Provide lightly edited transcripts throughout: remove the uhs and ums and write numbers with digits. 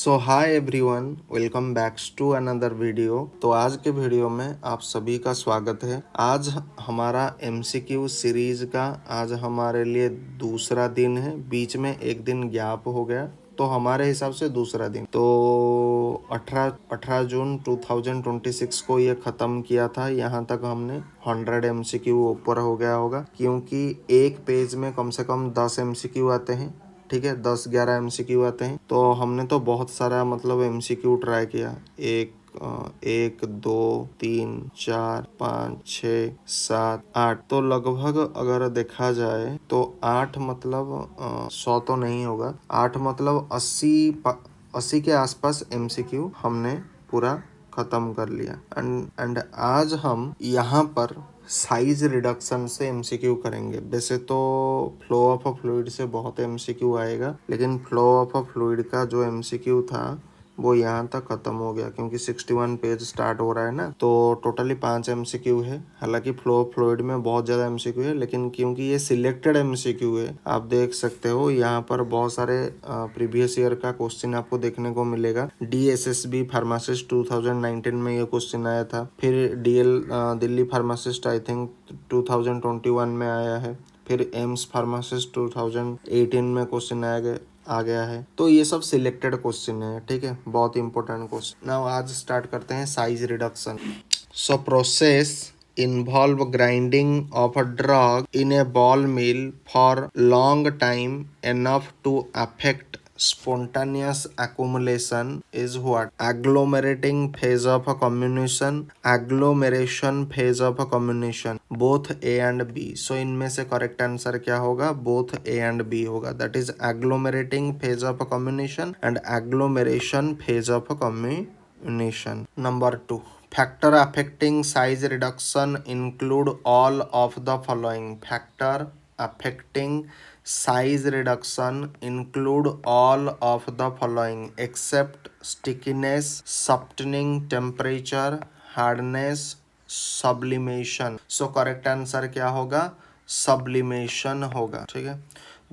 So hi everyone, welcome back to another video. तो आज के वीडियो में आप सभी का स्वागत है। आज हमारा एमसीक्यू सीरीज का आज हमारे लिए दूसरा दिन है। बीच में एक दिन गैप हो गया, तो हमारे हिसाब से दूसरा दिन। तो 18 जून 2026 को ये ख़त्म किया था। यहाँ तक हमने 100 एमसीक्यू ऊपर हो गया होगा, क्योंकि एक पेज में कम से कम 10 एमसीक्यू आते हैं। ठीक है, 10-11 एमसीक्यू आते हैं। तो हमने तो बहुत सारा एमसीक्यू ट्राई किया। एक 2 3 4 5 6 7 8, तो लगभग अगर देखा जाए तो 8 100 तो नहीं होगा। 8 80 के आसपास एमसीक्यू हमने पूरा खत्म कर लिया। एंड आज हम यहाँ पर साइज रिडक्शन से एमसीक्यू करेंगे। वैसे तो फ्लो ऑफ अ फ्लूइड से बहुत एमसीक्यू आएगा, लेकिन फ्लो ऑफ अ फ्लूइड का जो एमसीक्यू था वो यहाँ तक खत्म हो गया, क्योंकि 61 पेज स्टार्ट हो रहा है ना। तो टोटली 5 एमसीक्यू है। हालांकि फ्लो ऑफ फ्लूइड में बहुत ज़्यादा एमसीक्यू है, लेकिन क्योंकि ये सिलेक्टेड एमसीक्यू है, आप देख सकते हो यहाँ पर बहुत सारे प्रीवियस ईयर का क्वेश्चन आपको देखने को मिलेगा। DSSB फार्मासिस्ट 2019 में ये क्वेश्चन आया था। फिर दिल्ली फार्मासिस्ट आई थिंक 2021 में आया है। फिर एम्स फार्मासिस्ट 2018 में क्वेश्चन आ गया है। तो ये सब सिलेक्टेड क्वेश्चन है, ठीक है, बहुत इंपॉर्टेंट क्वेश्चन। नाउ आज स्टार्ट करते हैं size reduction. So process involve grinding of a drug in a ball mill for long time enough to affect spontaneous accumulation is what? Agglomerating phase of a comminution, agglomeration phase of a comminution, both A and B. So इनमें से correct answer क्या होगा? both A and B होगा। that is agglomerating phase of a comminution and agglomeration phase of a comminution. Number 2, factor affecting size reduction include all of the following. Factor affecting size reduction include all of the following except stickiness, softening, temperature, hardness, sublimation. So correct answer क्या होगा? Sublimation होगा। ठीक है।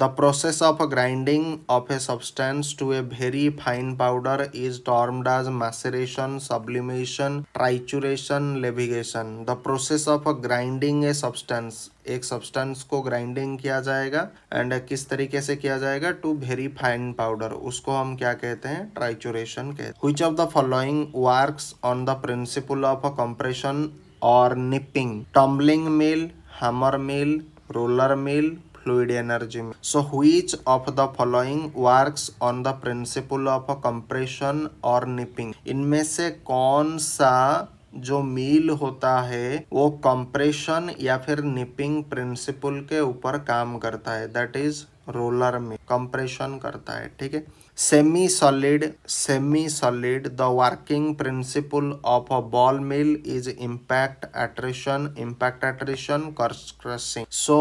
The process of grinding of a substance to a very fine powder is termed as maceration, sublimation, trituration, leviation. The process of grinding a substance, एक substance को grinding किया जाएगा and किस तरीके से किया जाएगा? टू वेरी फाइन पाउडर, उसको हम क्या कहते हैं? ट्राइचुरेशन कहते हैं। Which of the following works on the principle of compression or nipping? Tumbling mill, hammer mill, roller mill, fluid energy. So which of the following works on the principle of compression or nipping? इनमें से कौन सा जो मील होता है वो compression या फिर निपिंग प्रिंसिपल के ऊपर काम करता है? दैट इज रोलर में कंप्रेशन करता है। ठीक है। Semi solid the working principle of a ball mill is impact attrition crushing. So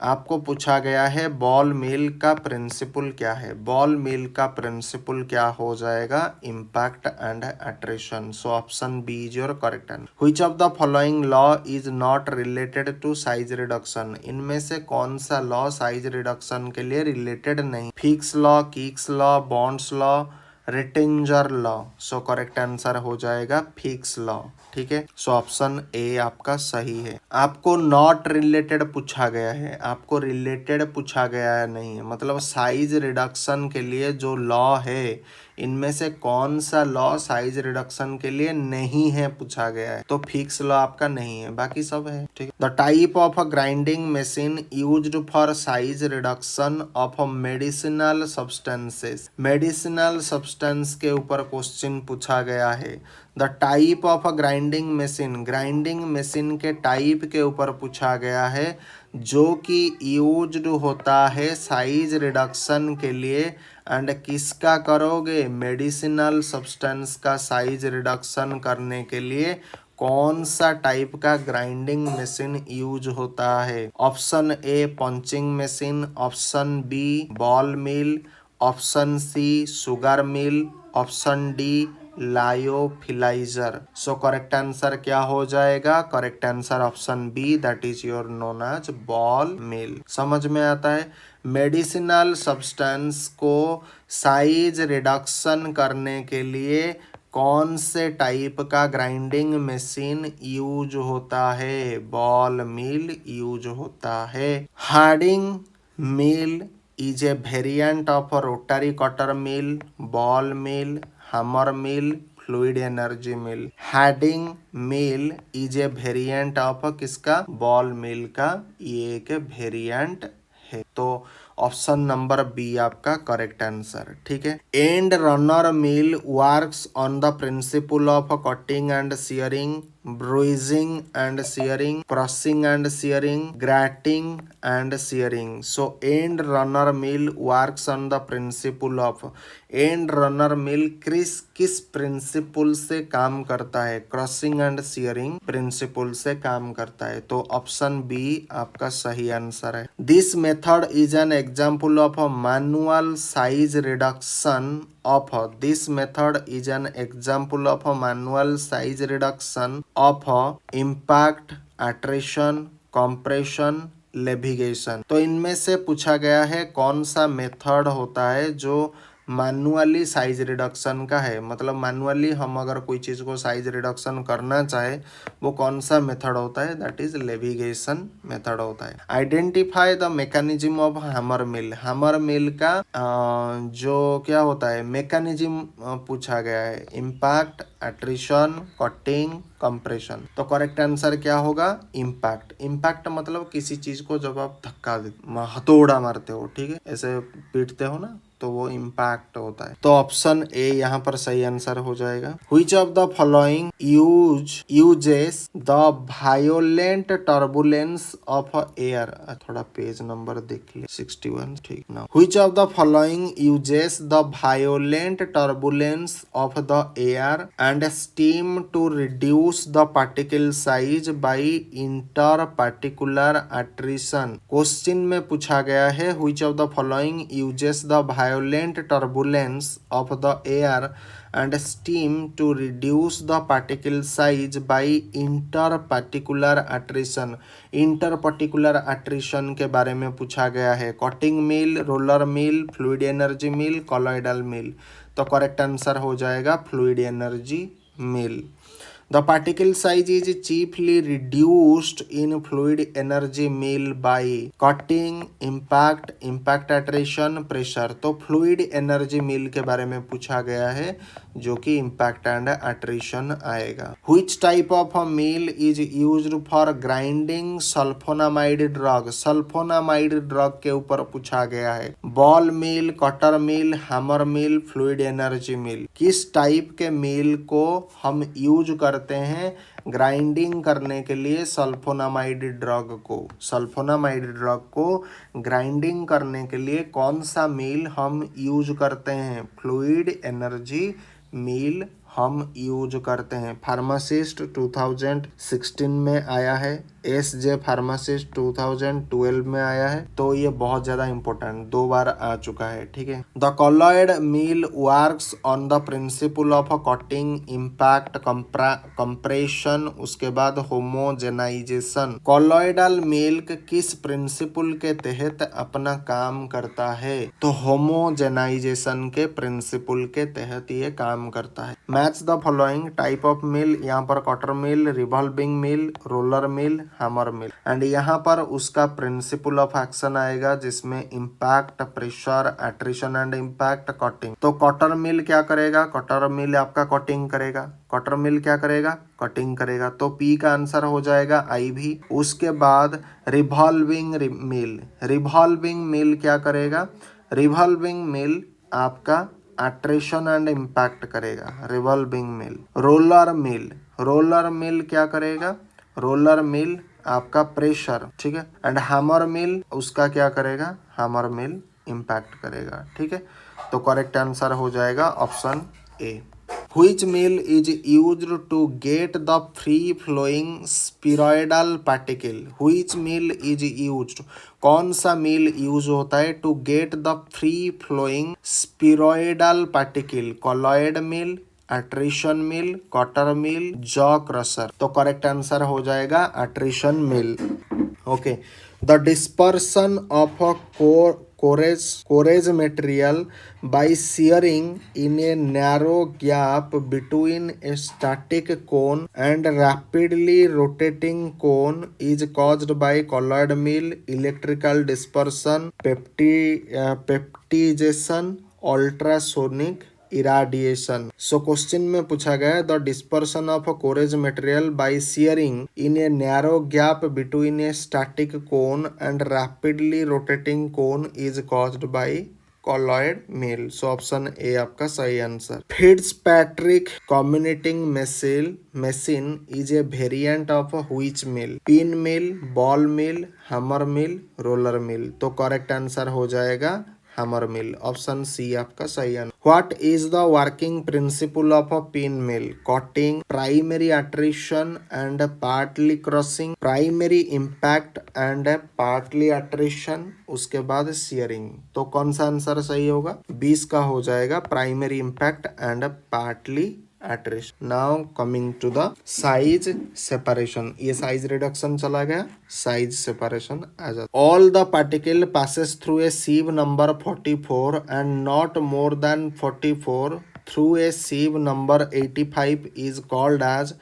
आपको पूछा गया है बॉल मिल का प्रिंसिपल क्या है? बॉल मिल का प्रिंसिपल क्या हो जाएगा? Impact and attrition. So option B is your correct answer. Which of the following law is not related to size reduction? इनमें से कौन सा लॉ साइज रिडक्शन के लिए रिलेटेड नहीं? Fick's law, Kick's law, Bond's law, Rittinger law. So correct answer हो जाएगा fix law. ठीक है। सो ऑप्शन ए आपका सही है। आपको नॉट रिलेटेड पूछा गया है, आपको रिलेटेड पूछा गया है नहीं है। मतलब साइज रिडक्शन के लिए जो लॉ है, इनमें से कौन सा लॉ साइज रिडक्शन के लिए नहीं है पूछा गया है। तो फिक्स लॉ आपका नहीं है, बाकी सब है। ठीक है। The type of a grinding machine used for size reduction of medicinal substances. Medicinal substance के ऊपर क्वेश्चन पूछा गया है। The type of a grinding machine के टाइप के ऊपर पूछा गया है, जो कि यूज्ड होता है साइज रिडक्शन के लिए। एंड किसका करोगे? मेडिसिनल सब्सटेंस का साइज रिडक्शन करने के लिए कौन सा टाइप का ग्राइंडिंग मशीन यूज होता है? Option A punching machine, option B ball mill, option C sugar mill, option D lyophilizer. So correct answer क्या हो जाएगा? Correct answer option B, that is your known as ball mill. समझ में आता है? Medicinal substance को size reduction करने के लिए कौन से टाइप का ग्राइंडिंग मशीन यूज होता है? बॉल मिल यूज होता है। Hardinge mill is a variant of a rotary cutter mill, ball mill, hammer mill, fluid energy mill. Heading mill is a variant of किसका? बॉल मिल का। ये एक वेरिएंट है। तो ऑप्शन नंबर बी आपका करेक्ट आंसर। ठीक है। And runner mill works on the principle of cutting and sharing, bruising and shearing, crushing and shearing, grating and shearing. So end runner mill works on the principle of, end runner mill किस principal से काम करता है? Crushing and sharing principal से काम करता है। तो ऑप्शन बी आपका सही आंसर है। This method is an example of a manual size reduction of, this method is an example of a manual size reduction of impact, attrition, compression, levigation. तो इनमें से पूछा गया है कौन सा मेथड होता है जो मैनुअली साइज रिडक्शन का है। मतलब मैनुअली हम अगर कोई चीज़ को साइज रिडक्शन करना चाहे वो कौन सा मेथड होता है? दैट इज लेविगेशन मेथड होता है। Identify the mechanism of hammer mill. Hammer मिल का जो क्या होता है मैकेनिज्म पूछा गया है। Impact, attrition, cutting, compression. तो करेक्ट आंसर क्या होगा? इम्पैक्ट। इम्पैक्ट मतलब किसी चीज को जब आप धक्का हथौड़ा मारते हो, ठीक है, ऐसे पीटते हो ना, तो वो इम्पैक्ट होता है। तो ऑप्शन ए यहाँ पर सही आंसर हो जाएगा। Which of the following uses the violent turbulence of air. थोड़ा पेज नंबर देख लिया, 61, ठीक ना। Which of the following uses the violent turbulence of the air and steam to reduce the particle size by inter particular attrition. Question में पूछा गया है which of the following uses the violent turbulence of the air and steam to reduce the particle size by interparticular attrition। interparticular attrition के बारे में पूछा गया है। कटिंग मिल, रोलर मिल, फ्लूइड एनर्जी मिल, कॉलॉइडल मिल। तो करेक्ट आंसर हो जाएगा fluid energy mill. The particle size is chiefly reduced in fluid energy mill by cutting, impact, impact attrition, pressure। तो fluid energy mill के बारे में पूछा गया है जो कि impact and attrition आएगा। Which type of a mill is used for grinding sulfonamide drug? Sulfonamide drug के ऊपर पूछा गया है। Ball mill, cutter mill, hammer mill, fluid energy mill. किस टाइप के मिल को हम यूज करते हैं ग्राइंडिंग करने के लिए? सल्फोनामाइड ड्रग को। सल्फोनामाइड ड्रग को ग्राइंडिंग करने के लिए कौन सा मिल हम यूज करते हैं? फ्लूइड एनर्जी मिल हम यूज करते हैं। फार्मासिस्ट 2016 में आया है, एसजे फार्मासिस्ट 2012 में आया है। तो ये बहुत ज़्यादा इंपॉर्टेंट, 2 बार आ चुका है। ठीक है। The colloid mill works on the principle of cutting, impact, compression, उसके बाद होमोजेनाइजेशन। कॉलॉइडल मिल्क किस प्रिंसिपल के तहत अपना काम करता है? तो होमोजेनाइजेशन के प्रिंसिपल के तहत ये काम करता है। Match the following type of mill. यहाँ पर cutter mill, revolving mill, roller mill, hammer mill. And यहाँ पर उसका प्रिंसिपल ऑफ एक्शन आएगा जिसमें impact, pressure, attrition and impact, cutting. तो कटर मिल क्या करेगा? कटर मिल आपका कटिंग करेगा। कटर मिल क्या करेगा? कटिंग करेगा। तो पी का आंसर हो जाएगा आई भी। उसके बाद रिवॉल्विंग मिल। रिवॉल्विंग मिल क्या करेगा? रिवॉल्विंग मिल आपका एट्रिशन एंड इम्पैक्ट करेगा, रिवॉल्विंग मिल। रोलर मिल, रोलर मिल क्या करेगा? रोलर मिल आपका प्रेशर, ठीक है। एंड हैमर मिल उसका क्या करेगा? हैमर मिल इम्पैक्ट करेगा। ठीक है। तो करेक्ट आंसर हो जाएगा option A. Which mill is used to get the free flowing spheroidal particle? Which mill is used? कौन सा मिल यूज होता है to get the free flowing spheroidal particle? Colloid mill, attrition mill, cutter mill, jaw crusher. तो correct answer हो जाएगा attrition mill. Okay, the dispersion of a coarse material by shearing in a narrow gap between a static cone and rapidly rotating cone is caused by colloid mill, electrical dispersion, peptization, ultrasonic irradiation. So question में पूछा गया है, the dispersion of a coarse material by shearing in a narrow gap between a static cone and rapidly rotating cone is caused by colloid mill. So option A आपका सही answer. Fitzpatrick commuting machine is a variant of which mill? Pin mill, ball mill, hammer mill, roller mill। तो correct answer हो जाएगा hammer mill। Option C आपका सही answer. What is the working principle of a pin mill? Cutting, primary attrition and partly crushing, primary impact and partly attrition, उसके बाद shearing। तो कौन सा आंसर सही होगा? 20 का हो जाएगा primary impact and partly attrition। Now coming to the size separation, ये size reduction चला गया, size separation आ जाता। All the particle passes through a sieve number 44 and not more than 44 through a sieve number 85 is called as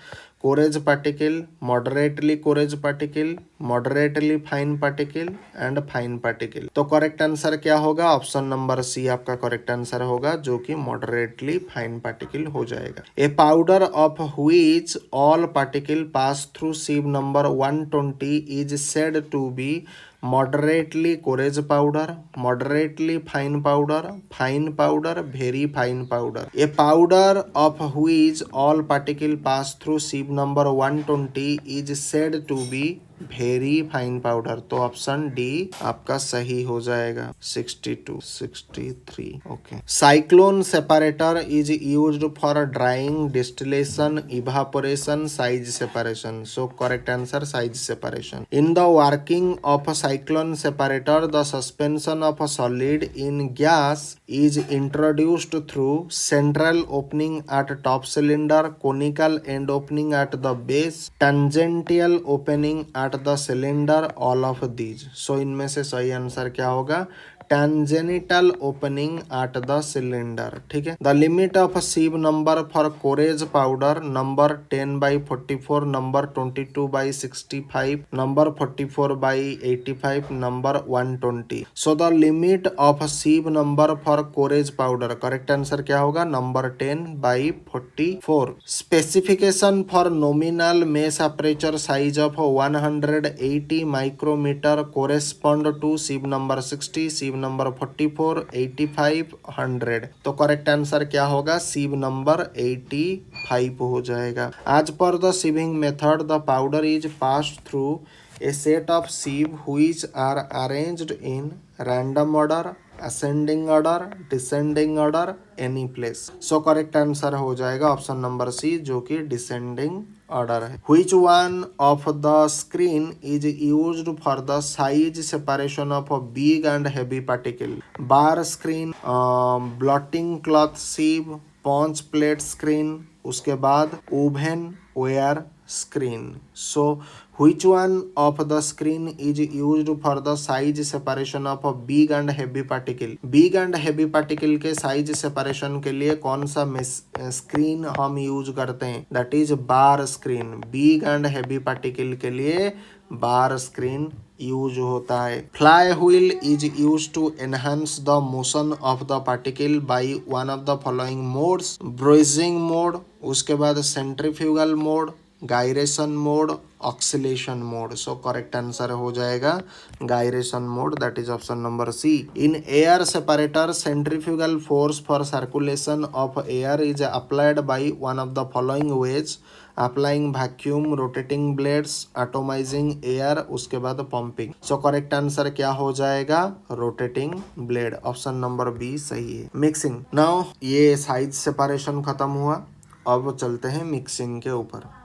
coarse particle, moderately coarse particle, moderately fine particle and fine particle। तो correct answer क्या होगा? Option number C आपका correct answer होगा, जो कि moderately fine particle हो जाएगा। A powder of which all particle pass through sieve number 120 is said to be moderately coarse powder, moderately fine powder, fine powder, very fine powder। A powder of which all particle pass through sieve number 120 is said to be very fine powder. तो option D आपका सही हो जाएगा। 62, 63। Okay, cyclone separator is used for drawing, distillation, evaporation, size separation. So correct answer size separation. In the working of cyclone separator, the suspension of a solid in gas is introduced through central opening at top cylinder, conical end opening at the base, tangential opening at the cylinder, all of these। So इनमें से सही answer क्या होगा? tangential opening at the cylinder। ठीक है। The limit of sieve number for coarse powder number 10/44, number 22/65, number 44/85, number 120। So the limit of sieve number for coarse powder, correct answer क्या होगा? number 10/44। Specification for nominal mesh aperture size of 180 micrometer correspond to sieve number 60, sieve number 44, 85, 100। तो correct answer क्या होगा? sieve number 85 हो जाएगा। आज पर the sieving method the powder is passed through a set of sieve which are arranged in random order, ascending order, descending order, any place। So correct answer हो जाएगा option number सी, जो कि descending order है। Which one of the screen is used for the size separation of a big and heavy particle? Bar screen, blotting cloth sieve, punch plate screen, उसके बाद oven ware screen। So which one of the screen is used for the size separation of a big and heavy particle? big and heavy particle के size separation के लिए कौन सा screen हम use करते हैं? That is bar screen. big and heavy particle के लिए बार स्क्रीन यूज होता है। Fly wheel is use to enhance the motion of the particle by one of the following modes, bruising mode, उसके बाद centrifugal mode, gyration mode, oscillation mode. So correct answer हो जाएगा gyration mode, that is option number C. In air separator centrifugal force for circulation of air is applied by one of the following ways, applying vacuum, rotating blades, atomizing air, उसके बाद pumping. सो correct answer क्या हो जाएगा? Rotating blade. Option number B सही है। Mixing. Now ये size separation खत्म हुआ, अब चलते हैं मिक्सिंग के ऊपर।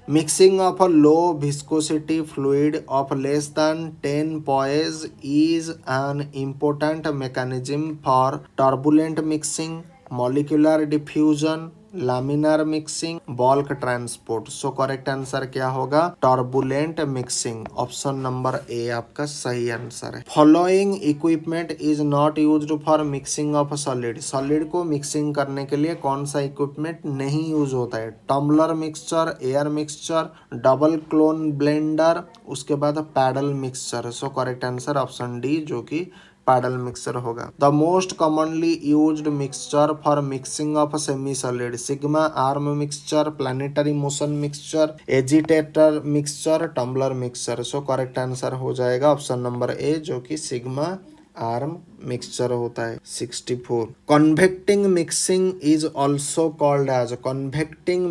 Mixing of a low viscosity fluid of less than 10 poise is an important mechanism for turbulent mixing, molecular diffusion, laminar mixing, bulk transport. So correct answer क्या होगा? Turbulent mixing. ऑप्शन नंबर ए आपका सही answer है। Following equipment is not used for mixing of solid. Solid को mixing करने के लिए कौन सा इक्विपमेंट नहीं यूज होता है? Tumbler mixture, air mixture, double cone blender, उसके बाद paddle mixture. So correct answer option D जो कि पैडल मिक्सर होगा। The most commonly used mixture for mixing of semi solid, sigma arm mixture, planetary motion mixture, agitator mixture, tumbler mixture. So correct answer हो जाएगा option number A जो कि sigma arm mixture होता है। 64 convecting mixing is also called as, convective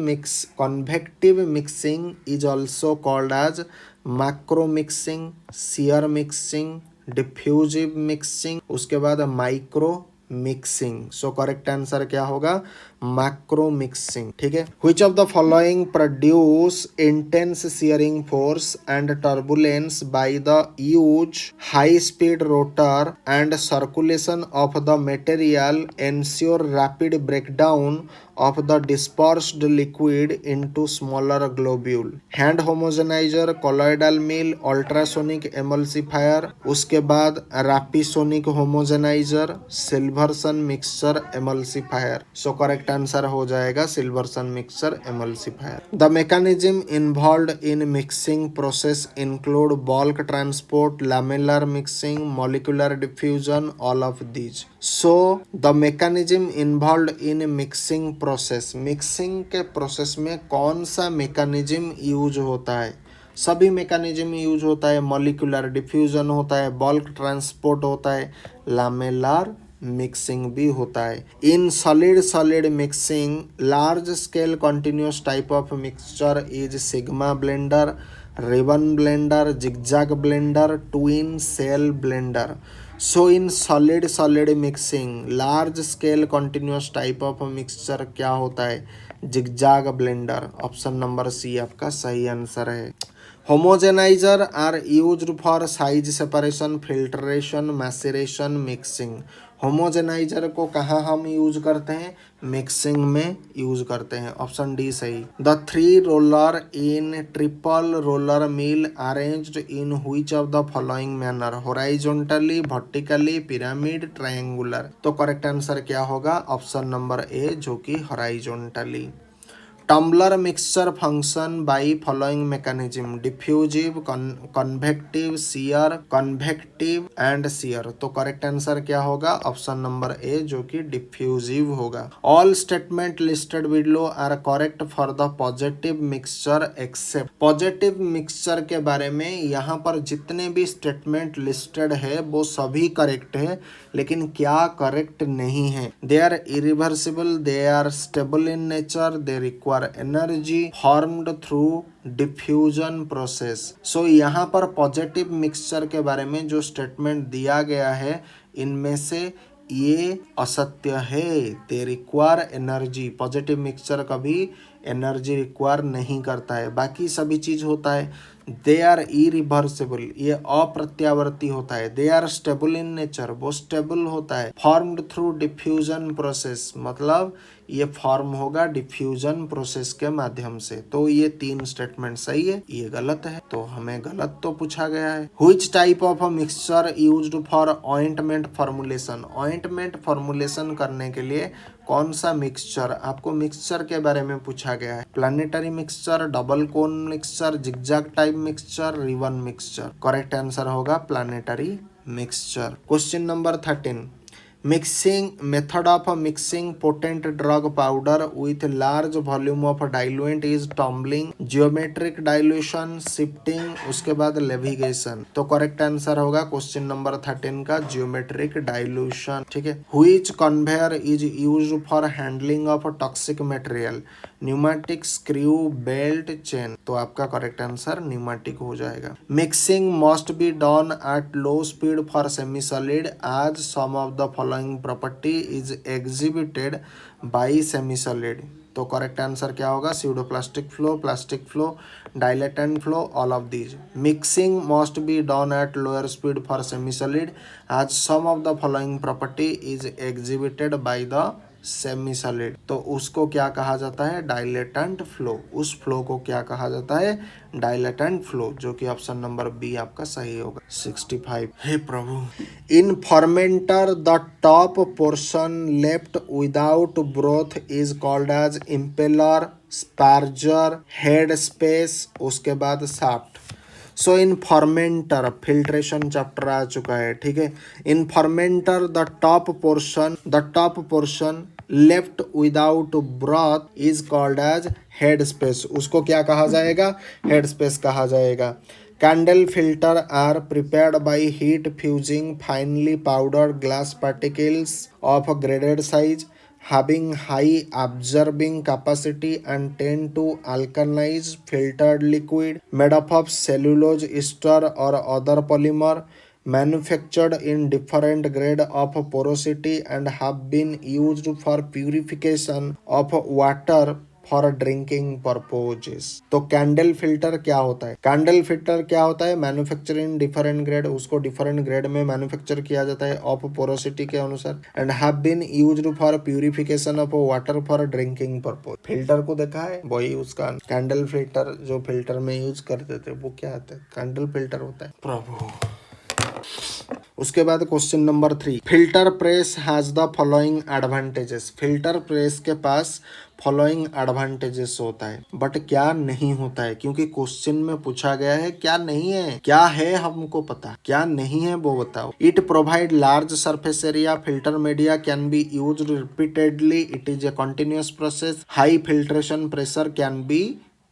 mixing is also called as macro mixing, shear mixing, diffusive mixing, उसके बाद micro mixing. So correct answer क्या होगा? Macro mixing. ठीक है। Which of the following produce intense shearing force and turbulence by the use high speed rotor and circulation of the material ensure rapid breakdown of the dispersed liquid into smaller globule? hand homogenizer, colloidal mill, ultrasonic emulsifier, उसके बाद rapisonic homogenizer, Silverson mixture emulsifier. So correct answer हो जाएगा Silverson mixture emulsifier. The mechanism involved in mixing process include bulk transport, lamellar mixing, molecular diffusion, all of these. So the mechanism involved in mixing process, mixing के process में कौन सा mechanism use होता है? सभी mechanism use होता है। Molecular diffusion होता है, बल्क ट्रांसपोर्ट होता है, लामेलर मिक्सिंग भी होता है। In solid mixing large scale continuous type of mixture is sigma blender, ribbon blender, zigzag blender, twin shell blender. So in solid mixing large scale continuous type of mixture क्या होता है? Zigzag blender. Option number C आपका सही answer है। Homogeniser are used for size separation, filtration, maceration, mixing. Homogeniser को कहाँ हम use करते हैं? मिक्सिंग में यूज करते हैं। ऑप्शन डी सही। The three roller in triple roller mill arranged in which of the following manner, horizontally, vertically, pyramid, triangular. तो करेक्ट आंसर क्या होगा? ऑप्शन नंबर ए जो कि horizontally. Tumbler mixture function by following mechanism, diffusive, convective, shear, convective and shear. तो correct answer क्या होगा? Option number A जो कि डिफ्यूजिव होगा। All statement listed below are correct for the positive mixture accept. Positive mixture के बारे में यहाँ पर जितने भी स्टेटमेंट लिस्टेड है वो सभी करेक्ट है, लेकिन क्या करेक्ट नहीं है? They are irreversible, they are stable in nature, they require energy formed through diffusion process. So यहाँ पर पॉजिटिव मिक्सचर के बारे में जो स्टेटमेंट दिया गया है इनमें से ये असत्य है। दे रिक्वायर एनर्जी, पॉजिटिव मिक्सचर कभी एनर्जी रिक्वायर नहीं करता है, बाकी सभी चीज होता है। दे आर इरिवर्सिबल, ये अप्रत्यावर्ती होता है। They are stable in nature, वो स्टेबल होता है। फॉर्म्ड थ्रू डिफ्यूजन प्रोसेस, मतलब ये फॉर्म होगा डिफ्यूजन प्रोसेस के माध्यम से। तो ये तीन स्टेटमेंट सही है, ये गलत है, तो हमें गलत तो पूछा गया है। Which type of mixture used for ointment formulation, ointment formulation करने के लिए कौन सा मिक्सचर? आपको मिक्सचर के बारे में पूछा गया है। Planetary mixture, double cone mixture, zigzag type mixture, ribbon mixture. Correct answer होगा planetary mixture. Question number 13, mixing method of mixing potent drug powder with large volume of diluent is tumbling, geometric dilution, sifting, उसके बाद levigation. तो correct answer होगा question number 13 का geometric dilution. ठीक है। Which conveyor is used for handling of toxic material, pneumatic, screw, belt, chain. तो आपका correct answer pneumatic हो जाएगा। Mixing must be done at low speed for semi solid as some of the following property is exhibited by semi solid. तो correct answer क्या होगा? Pseudo plastic flow, dilatant flow, all of these. Mixing must be done at lower speed for semi solid as some of the following property is exhibited by the semi solid, तो उसको क्या कहा जाता है? Dilatant flow. उस flow को क्या कहा जाता है? डाइलेटेंट फ्लो, जो कि ऑप्शन नंबर बी आपका सही होगा। 65। हे प्रभु। In fermenter the top portion left without broth is called as impeller, sparger, head space, उसके बाद शाफ्ट। So in fermenter, filtration chapter आ चुका है, ठीक है। In fermenter the top portion left without broth is called as head space. उसको क्या कहा जाएगा? हेड स्पेस कहा जाएगा। Candle filter are prepared by heat fusing finely powdered glass particles of graded size having high absorbing capacity and tend to alkalize filtered liquid made up of cellulose ester or other polymer manufactured in different grade of porosity and have been used for purification of water for drinking purposes. तो candle filter क्या होता है? Candle filter क्या होता है? Manufacture in different grade, उसको different grade में manufacture किया जाता है ऑफ पोरोसिटी के अनुसार, and have been used for purification of water for drinking purpose. Filter को देखा है, वही उसका कैंडल फिल्टर जो फिल्टर में यूज करते थे वो क्या होता है? कैंडल फिल्टर होता है। प्रभु। उसके बाद question number 3, filter press has the following advantages. Filter press के पास फॉलोइंग एडवांटेजेस होता है, बट क्या नहीं होता है? क्योंकि क्वेश्चन में पूछा गया है क्या नहीं है, क्या है हमको पता, क्या नहीं है वो बताओ। It provide large surface area, filter media can be used repeatedly, it is a continuous process, high filtration pressure can be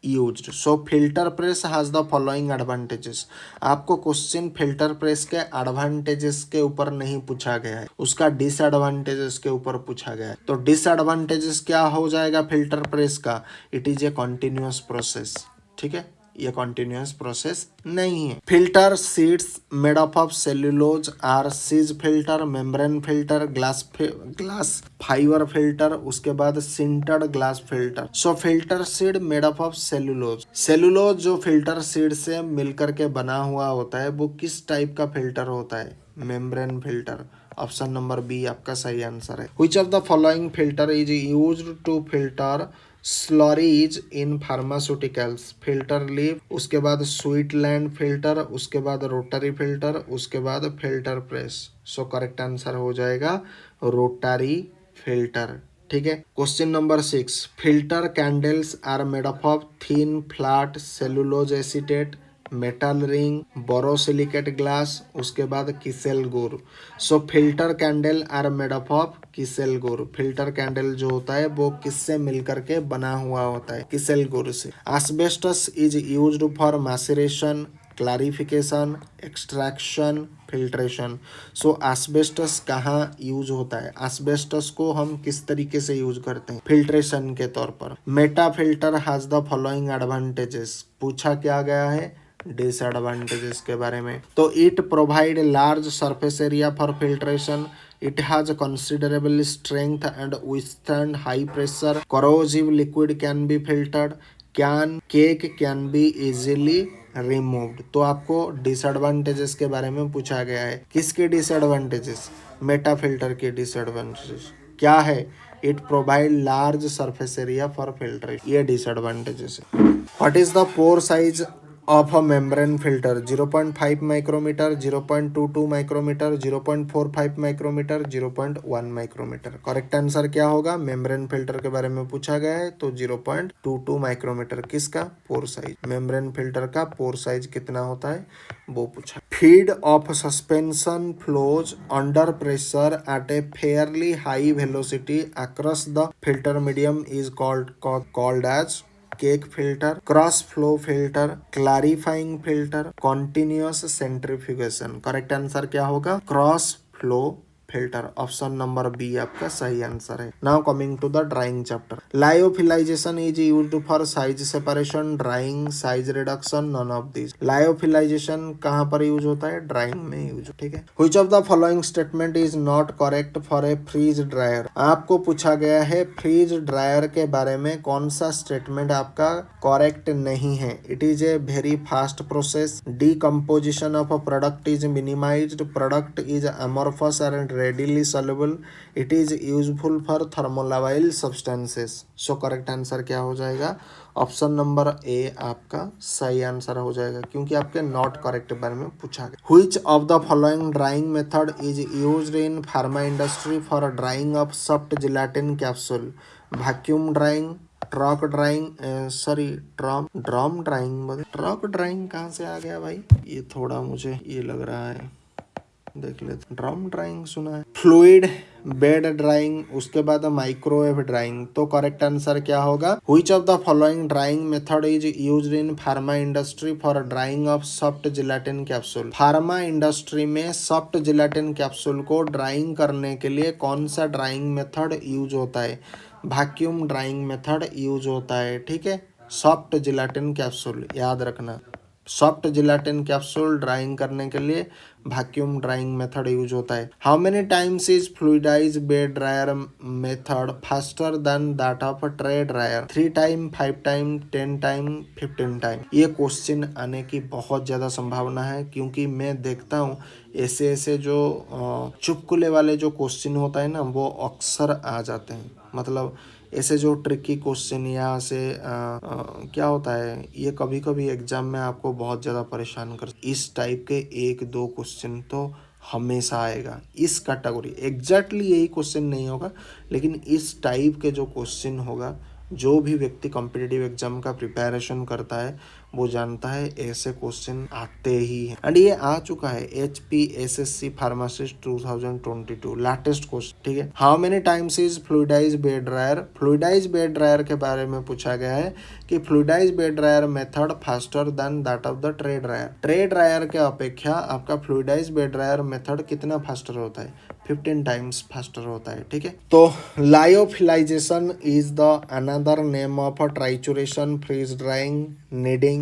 used. So filter press has the following advantages. आपको क्वेश्चन फिल्टर प्रेस के advantages के ऊपर नहीं पूछा गया है, उसका disadvantages के ऊपर पूछा गया है। तो डिसएडवांटेजेस क्या हो जाएगा फिल्टर प्रेस का? It is a continuous process, ठीक है, ये कंटिन्यूअस प्रोसेस नहीं है। Filter sheets made up of cellulose or सीज filter, membrane filter, glass fibre filter, उसके बाद sintered glass filter. So filter sheet made up of cellulose. Cellulose जो filter sheet से मिलकर के बना हुआ होता है वो किस टाइप का फिल्टर होता है? Membrane filter. Option number B आपका सही आंसर है। Which of the following filter is used to filter slurries in pharmaceuticals? Filter leaf, उसके बाद स्वीटलैंड फिल्टर, उसके बाद रोटरी फिल्टर, उसके बाद filter press. So correct answer हो जाएगा रोटरी फिल्टर, ठीक है। Question number 6, filter candles are made up of thin flat cellulose acetate, metal ring, borosilicate glass, उसके बाद किसेल गुड़। सो filter candle are made up of kieselguhr. Filter candle जो होता है वो किससे मिलकर के बना हुआ होता है? किसेल गुड़ से। Asbestos is used for maceration, clarification, extraction, filtration. So asbestos कहाँ यूज होता है? एस्बेस्टस को हम किस तरीके से यूज करते हैं? फिल्ट्रेशन के तौर पर। Meta filter has the following advantages. पूछा क्या गया है? डिसएडवांटेजेस के बारे में। तो it provide large surface area for filtration, it has considerable strength and withstand high pressure, corrosive liquid can be filtered, cake can be easily removed। तो आपको डिसएडवांटेजेस के बारे में पूछा गया है। किसके डिसएडवांटेजेस? मेटा फिल्टर के डिसएडवांटेजेस क्या है? It provide large surface area for filtration, ये डिसएडवांटेजेस है। What is the pore size of a membrane filter? 0.5 micrometer, 0.22 micrometer, 0.45 micrometer, 0.1 micrometer। Correct answer क्या होगा? मेम्ब्रेन फिल्टर के बारे में पूछा गया है तो 0.22 माइक्रोमीटर। किसका? Pore size. मेम्ब्रेन फिल्टर का पोर साइज कितना होता है वो पूछा। Feed of suspension flows under pressure at a fairly high velocity across the filter medium is called as cake filter, cross flow filter, clarifying filter, continuous centrifugation. Correct answer क्या होगा? Cross flow filter. Option number B आपका सही answer है। Now coming to the drying chapter. Lyophilization is used for size separation, drying, size reduction, none of this. Lyophilization कहाँ पर use होता है? Drawing में यूज, ठीक है। Which of the following statement is not correct for a freeze dryer? आपको पूछा गया है फ्रीज ड्रायर के बारे में कौन सा स्टेटमेंट आपका करेक्ट नहीं है? It is a very fast process, decomposition of a product is minimized, product is amorphous and readily soluble, it is useful for thermolabile substances. सो करेक्ट आंसर क्या हो जाएगा? ऑप्शन नंबर ए आपका सही आंसर हो जाएगा, क्योंकि आपके नॉट करेक्ट बारे में पूछा गया। Which of the following drying method is used in pharma industry for drying of soft gelatin capsule? Vacuum drying, truck drawing, sorry drum drawing, truck drawing कहाँ से आ गया भाई? ये थोड़ा मुझे ये लग रहा है, देख लेते। ड्रम ड्राइंग सुना है, फ्लूइड बेड ड्राइंग, उसके बाद माइक्रोवेव ड्राइंग। तो करेक्ट आंसर क्या होगा? Which of the following drawing method is used in pharma industry for drying of soft gelatin capsule? Pharma industry में सॉफ्ट जिलेटिन कैप्सूल को drawing करने के लिए कौन सा ड्राइंग मेथड यूज होता है? वैक्यूम ड्राइंग मेथड यूज होता है, ठीक है। सॉफ्ट जिलेटिन कैप्सूल याद रखना, सॉफ्ट जिलेटिन कैप्सूल ड्राइंग करने के लिए वैक्यूम ड्राइंग मेथड यूज होता है। How many times is fluidize bed dryer method faster than that of tray dryer? 3 time, 5 time, 10 time, 15 time? ये क्वेश्चन आने की बहुत ज़्यादा संभावना है, क्योंकि मैं देखता हूँ ऐसे ऐसे जो चुटकुले वाले जो क्वेश्चन होता है ना, वो अक्सर आ जाते हैं। मतलब ऐसे जो ट्रिकी क्वेश्चन यहाँ से क्या होता है, ये कभी कभी एग्जाम में आपको बहुत ज़्यादा परेशान कर, इस टाइप के 1-2 क्वेश्चन तो हमेशा आएगा। इस कैटेगरी एग्जैक्टली यही क्वेश्चन नहीं होगा, लेकिन इस टाइप के जो क्वेश्चन होगा, जो भी व्यक्ति कॉम्पिटिटिव एग्जाम का प्रिपरेशन करता है वो जानता है ऐसे क्वेश्चन आते ही हैं। एंड ये आ चुका है HPSSC फार्मासिस्ट 2022 लेटेस्ट क्वेश्चन, ठीक है। How many times is fluidize bed dryer? Fluidize bed dryer के बारे में पूछा गया है कि fluidize bed dryer method faster than that of the tray dryer. Tray dryer के अपेक्षा आपका फ्लूइडाइज बेड ड्रायर मेथड कितना फास्टर होता है? 15 टाइम्स फास्टर होता है, ठीक है। तो lyophilization is the another name of trituration, freeze drying, kneading,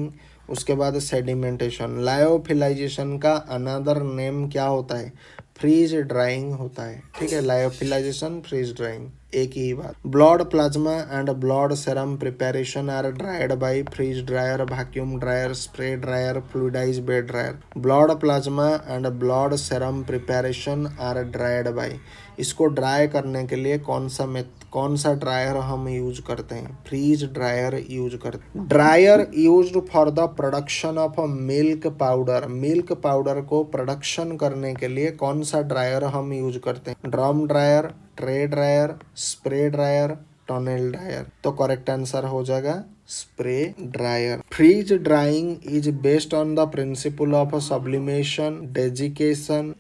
उसके बाद सेडिमेंटेशन। लायोफिलाइजेशन का अनदर नेम क्या होता है? फ्रीज ड्राइंग होता है, ठीक है। लायोफिलाइजेशन, फ्रीज ड्राइंग एक ही बात। Blood plasma and blood serum preparation are dried by freeze dryer, vacuum dryer, spray dryer, fluidize bed dryer. Blood plasma and blood serum preparation are dried by, इसको dry करने के लिए कौन सा dryer हम यूज करते हैं? फ्रीज ड्रायर यूज करते हैं। Dryer used for the production of milk powder, milk powder को प्रोडक्शन करने के लिए कौन सा ड्रायर हम यूज करते हैं? Drum dryer, tray dryer, spray dryer, tunnel dryer. तो करेक्ट आंसर हो जाएगा spray dryer. Freeze drying is based on the principle of sublimation, desiccation,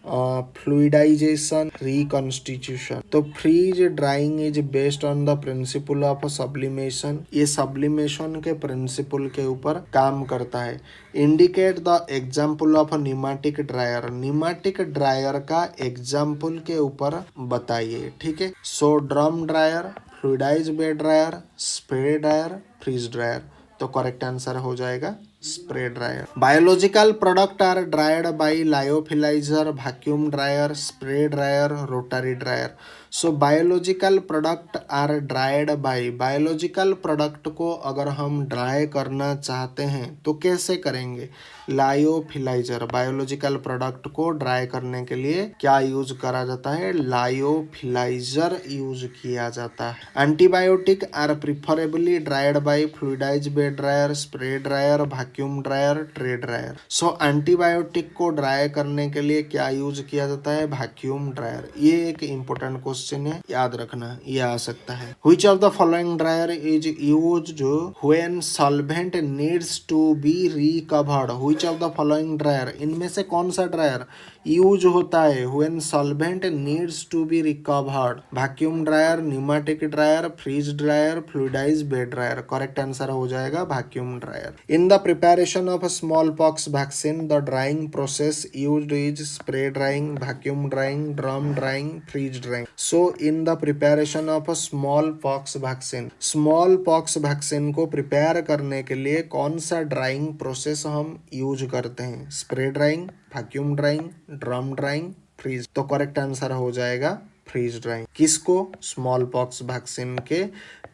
fluidization, reconstitution. तो freeze drying is based on the principle of sublimation, ये sublimation के principle के ऊपर काम करता है। Indicate the example of pneumatic dryer, pneumatic dryer का example के ऊपर बताइए, ठीक है। So drum dryer, fluidize bed dryer, spray dryer, freeze dryer. तो करेक्ट आंसर हो जाएगा spray dryer. Biological product are dried by lyophilizer, vacuum dryer, spray dryer, rotary dryer. So biological product are dried by, biological product को अगर हम dry करना चाहते हैं तो कैसे करेंगे? लायोफिलाइजर। बायोलॉजिकल प्रोडक्ट को ड्राई करने के लिए क्या यूज करा जाता है? लायोफिलाइजर यूज किया जाता है। Antibiotic are preferably dried by fluidize bed dryer, spray dryer, vacuum dryer, tray dryer. So antibiotic को ड्राई करने के लिए क्या यूज किया जाता है? Vacuum dryer. ये एक इंपॉर्टेंट क्वेश्चन है, याद रखना, ये आ सकता है। Which of the following dryer is used when solvent needs to be recovered? Which of the following dryer, इनमें से कौन सा ड्रायर यूज होता है when solvent needs to be recovered? Vacuum dryer, pneumatic dryer, freeze dryer, fluidize bed dryer. Correct answer हो जाएगा vacuum dryer. In the preparation of small pox vaccine the drying process used is spray drying, vacuum drying, drum drying, freeze drawing. So in the preparation of small pox vaccine, small pox vaccine को prepare करने के लिए कौन सा drawing process हम use करते हैं? Spray drying, vacuum drying, drum drying, freeze. तो करेक्ट आंसर हो जाएगा फ्रीज ड्राइंग। किसको? स्मॉल पॉक्स वैक्सीन के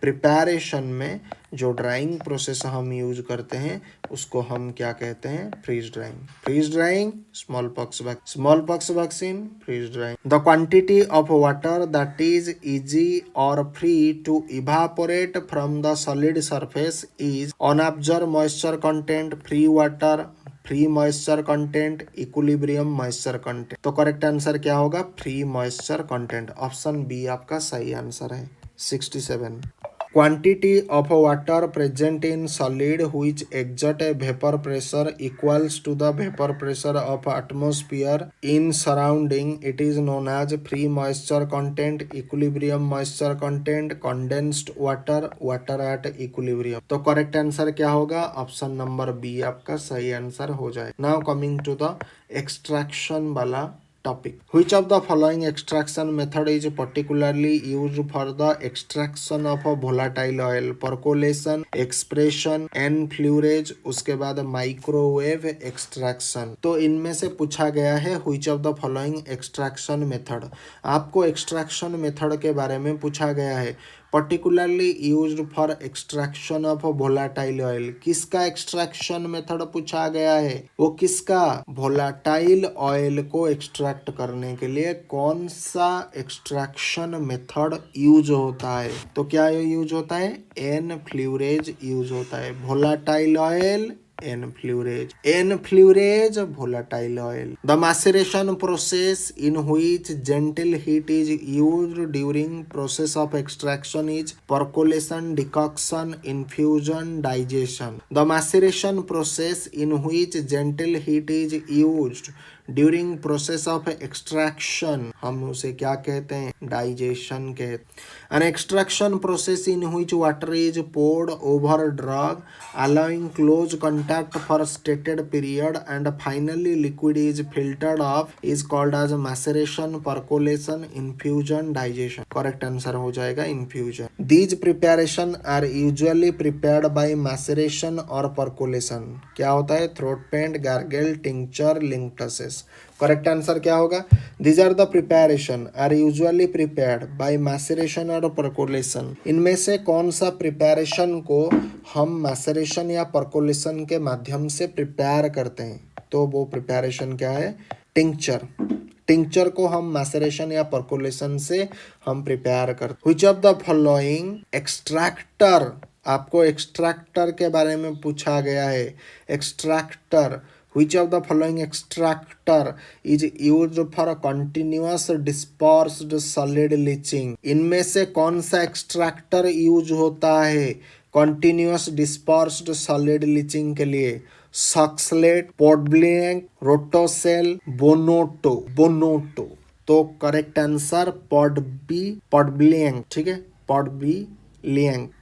प्रिपरेशन में जो ड्राइंग प्रोसेस हम यूज करते हैं उसको हम क्या कहते हैं? Freeze drying. Freeze drying small pox vaccine, freeze drying. The quantity of water that is easy और free to evaporate from the solid surface is unabsorb moisture content, free water, free moisture content, equilibrium moisture content. तो correct answer क्या होगा? Free moisture content. Option B आपका सही answer है। 67. Quantity of water present in solid which exert a vapor pressure equals to the vapor pressure of atmosphere in surrounding, it is known as free moisture content, equilibrium moisture content, condensed water, water at equilibrium। तो correct answer क्या होगा? Option number B आपका सही answer हो जाए। Now coming to the extraction वाला topic. Which of the following extraction method is particularly used for the extraction of a volatile oil? Percolation, expression, enfleurage, उसके बाद microwave extraction. तो इनमें से पूछा गया है which of the following extraction method। आपको एक्सट्रैक्शन मेथड के बारे में पूछा गया है। Particularly used for extraction of volatile oil. किसका एक्सट्रैक्शन मेथड पूछा गया है? वो किसका? वोलाटाइल ऑयल को एक्सट्रैक्ट करने के लिए कौन सा एक्सट्रैक्शन मेथड यूज होता है? तो क्या यूज होता है? एनफ्ल्यूरेज यूज होता है। Volatile oil, enfleurage volatile oil. The maceration process in which gentle heat is used during process of extraction is percolation, decoction, infusion, digestion. The maceration process in which gentle heat is used during process of extraction हम उसे क्या कहते हैं? Digestion कहते। An extraction process in which water is poured over drug allowing close contact for stated period and finally liquid is filtered off is called as maceration, percolation, infusion, digestion। Correct answer हो जाएगा infusion। These preparation are usually prepared by maceration or percolation। क्या होता है? Throat paint, gargle, tincture, linctuses. Correct answer क्या होगा? These are the preparation are usually prepared by maceration or percolation। इनमें से कौन सा प्रिपरेशन को हम मैसरेशन या परकोलेशन के माध्यम से प्रिपेयर करते हैं? तो वो प्रिपरेशन क्या है? टिंचर। टिंचर को हम मैसरेशन या परकोलेशन से हम प्रिपेयर करते हैं। Which of the following extractor, आपको एक्सट्रैक्टर के बारे में पूछा गया है। Extractor, which of the following extractor is used for a continuous dispersed solid leaching। इनमें से कौन सा एक्सट्रैक्टर यूज होता है कंटिन्यूअस डिस्पर्स्ड सॉलिड लीचिंग के लिए? सक्सलेट, पॉडब्लैंक, रोटोसेल, बोनोटो। तो करेक्ट आंसर पॉडब्लैंक। ठीक है, पॉडब्लैंक।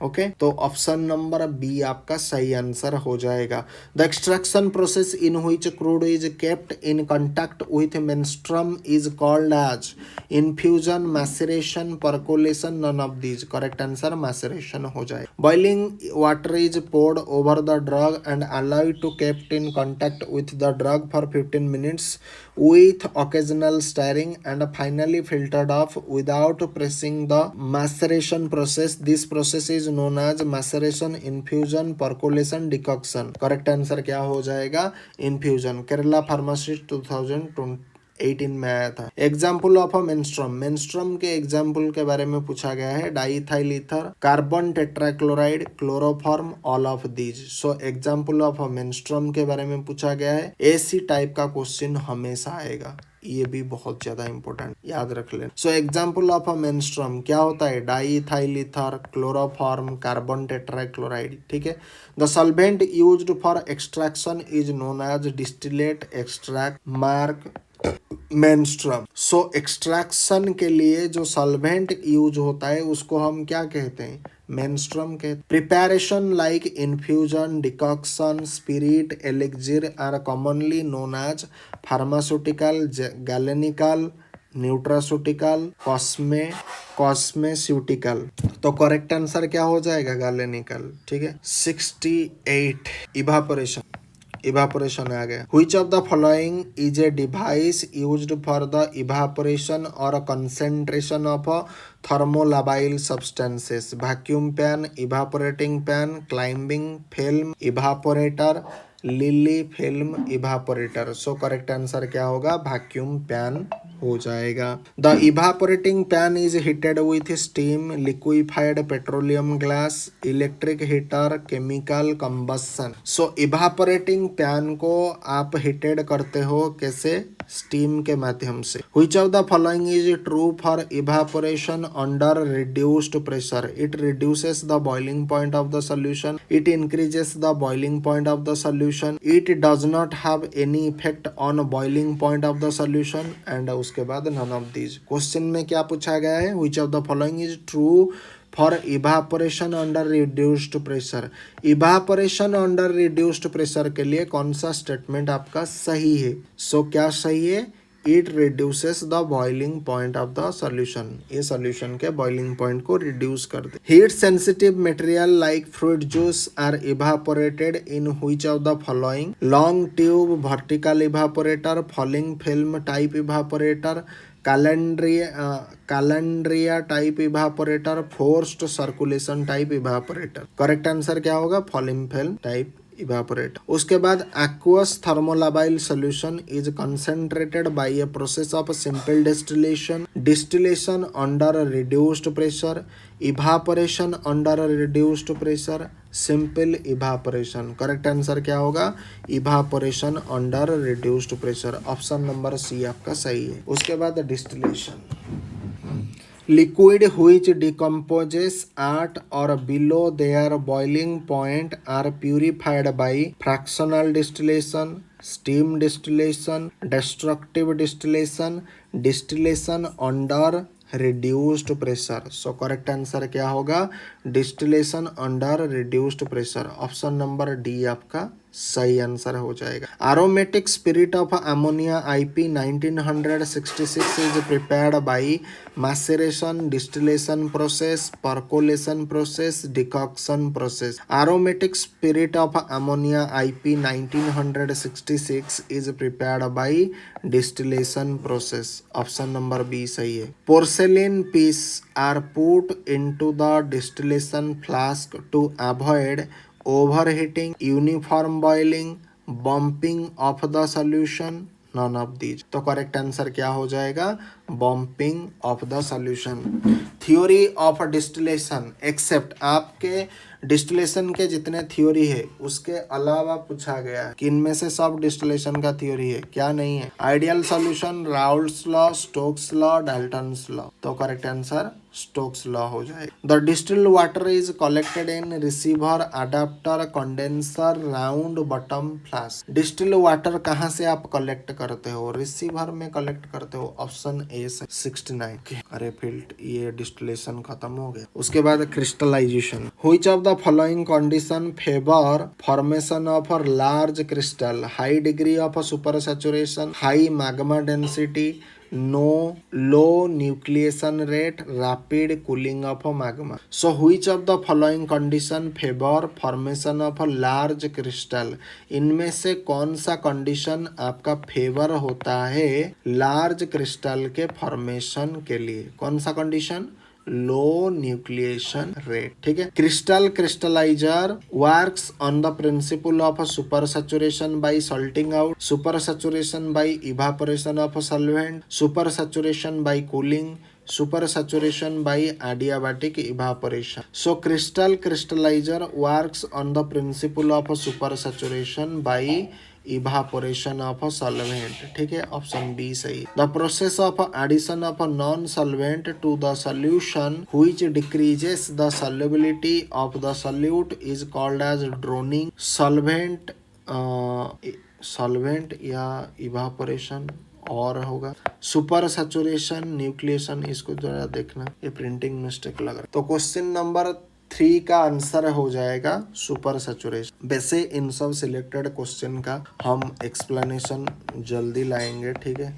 ओके, तो ऑप्शन नंबर बी आपका सही आंसर हो जाएगा। The extraction process in which crude is kept in contact with menstruum is called as infusion, maceration, percolation, none of these. Correct answer maceration हो जाए। Boiling water is poured over the drug and allowed to kept in contact with the drug for 15 minutes with occasional stirring and finally filtered off without pressing the maceration process. This process is known as maceration, infusion, percolation, decoction। Correct answer क्या हो जाएगा? Infusion. Kerala pharmacist 2018 में आया था। Example of a menstruum. Menstruum के example के बारे में पूछा गया है। Diethyl ether, carbon tetrachloride, chloroform, all of these. So example of a menstruum के बारे में पूछा गया है। ऐसी टाइप का क्वेश्चन हमेशा आएगा, ये भी बहुत ज्यादा इंपॉर्टेंट, याद रख लें। So example of a menstruum क्या होता है? Diethyl ether, chloroform, carbon tetrachloride. ठीक है। The solvent used for extraction is known as distillate, extract, marc, menstruum. So extraction के लिए जो सॉल्वेंट यूज होता है उसको हम क्या कहते हैं? मेंस्ट्रुम के। Preparation like infusion, decoction, spirit, elixir are commonly known as pharmaceutical, galenical, nutraceutical, cosmeceutical. तो करेक्ट आंसर क्या हो जाएगा? गैलेनिकल। ठीक है। 68 इवापोरेशन। इवापोरेशन आ गया। Which of the following is a device used for the evaporation और concentration of thermolabile substances? Vacuum pan, evaporating pan, climbing film evaporator, lily film evaporator. So correct answer क्या होगा? वैक्यूम पैन हो जाएगा। The evaporating pan is heated with steam, liquefied petroleum gas, electric heater, chemical combustion. So evaporating pan को आप heated करते हो कैसे? Steam के माध्यम से। Which of the following is true for evaporation under reduced pressure? It reduces the boiling point of the solution, it increases the boiling point of the solution, it does not have any effect on boiling point of the solution, and उसके बाद none of these. Question में क्या पूछा गया है? Which of the following is true for evaporation under reduced pressure? Evaporation under reduced pressure के लिए कौन सा स्टेटमेंट आपका सही है? सो क्या सही है? It reduces the boiling point of the solution. ये सॉल्यूशन के बॉइलिंग पॉइंट को रिड्यूस कर दे। Heat sensitive material like fruit juice are evaporated in which of the following? Long tube, vertical evaporator, falling film type evaporator, calandria type evaporator, forced circulation type evaporator. Correct answer क्या होगा? Falling film type evaporator. उसके बाद aqueous thermolabile solution is concentrated by a process of simple distillation, distillation under reduced pressure, evaporation under reduced pressure, simple evaporation। Correct answer क्या होगा? Evaporation under reduced pressure. Option number C आपका सही है। उसके बाद distillation, liquid which decomposes at or below their boiling point are purified by fractional distillation, steam distillation, destructive distillation, distillation under reduced pressure। So correct answer क्या होगा? Distillation under reduced pressure. Option number D आपका सही answer हो जाएगा। Aromatic spirit of ammonia IP 1966 is prepared by maceration, distillation process, percolation process, decoction process. Aromatic spirit of ammonia IP 1966 is prepared by distillation process. Option number B सही है। Porcelain piece are put into the distillation flask to avoid overheating, uniform boiling, bumping of the solution, none of these। तो correct answer क्या हो जाएगा? Bumping of the solution. Theory of distillation except, आपके distillation के जितने theory है उसके अलावा पूछा गया है कि इनमें से सब डिस्टिलेशन का थ्योरी है क्या? नहीं है। Ideal solution, Raoult's law, Stokes law, Dalton's law. तो करेक्ट आंसर स्टोक्स लॉ हो जाएगा। The distilled water is collected in receiver, adapter, condenser, round bottom flask. Distilled water कहाँ से आप कलेक्ट करते हो? रिसीवर में कलेक्ट करते हो। Option A 69। अरे फिल्ट, ये डिस्टिलेशन खत्म हो गया। उसके बाद crystallization, which of the following condition favour formation of large crystal? High degree of super saturation, high magma density, no low nucleation rate, rapid cooling of magma. So which of the following condition favour formation of large crystal? इनमें से कौन सा condition आपका favour होता है large crystal के formation के लिए? कौन सा कंडीशन? लो न्यूक्लिएशन रेट। ठीक है। Crystal crystallizer works on the principle of super saturation by salting out, super saturation by evaporation of solvent, super saturation by cooling, super saturation by adiabatic evaporation. So crystal crystallizer works on the principle of super saturation by evaporation of solvent. ठीक है, option B सही। The process of addition of non solvent to the solution which decreases the solubility of the solute is called as droning. Solvent या evaporation और होगा super saturation, nucleation. इसको जरा देखना, ये प्रिंटिंग मिस्टेक लग रहा है। तो क्वेश्चन नंबर 3 का आंसर हो जाएगा सुपर सैचुरेशन। वैसे इन सब सिलेक्टेड क्वेश्चन का हम एक्सप्लेनेशन जल्दी लाएंगे। ठीक है,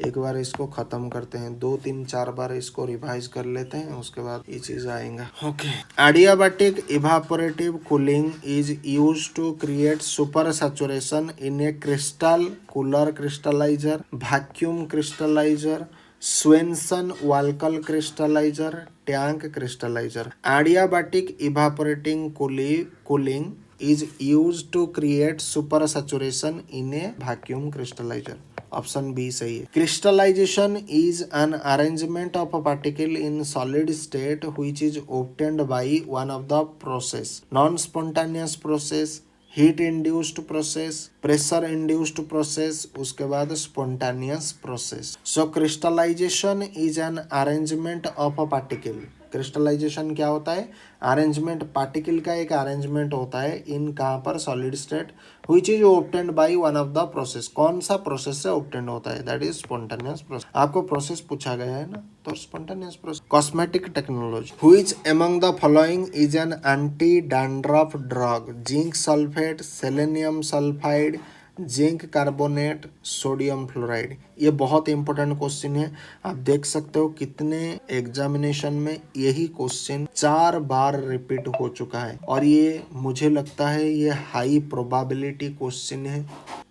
एक बार इसको खत्म करते हैं, 2 3 4 बार इसको रिवाइज कर लेते हैं, उसके बाद ये चीज आएगा। Okay, adiabatic evaporative cooling is use to create super saturation in a crystal cooler crystallizer, vacuum crystallizer, Swenson Walckel crystallizer, tank crystallizer. Adiabatic evaporating cooling is used to create supersaturation in a vacuum crystallizer. Option B सही है। Crystallization is an arrangement of a particle in solid state which is obtained by one of the process, non spontaneous process, heat induced process, pressure induced process, उसके बाद spontaneous process. So crystallization is an arrangement of a particle. Crystallization क्या होता है? Arrangement, particle का एक arrangement होता है इन कहाँ पर? Solid state, which is obtained by one of the process. कौन सा प्रोसेस से ऑब्टेन्ड होता है? That is spontaneous process. आपको प्रोसेस पूछा गया है ना, तो spontaneous process. Cosmetic technology, which among the following is an anti dandruff drug? Zinc sulphate, selenium sulphide, zinc carbonate, sodium fluoride. ये बहुत इंपॉर्टेंट क्वेश्चन है। आप देख सकते हो कितने एग्जामिनेशन में यही क्वेश्चन 4 बार रिपीट हो चुका है, और ये मुझे लगता है ये हाई प्रोबेबिलिटी क्वेश्चन है,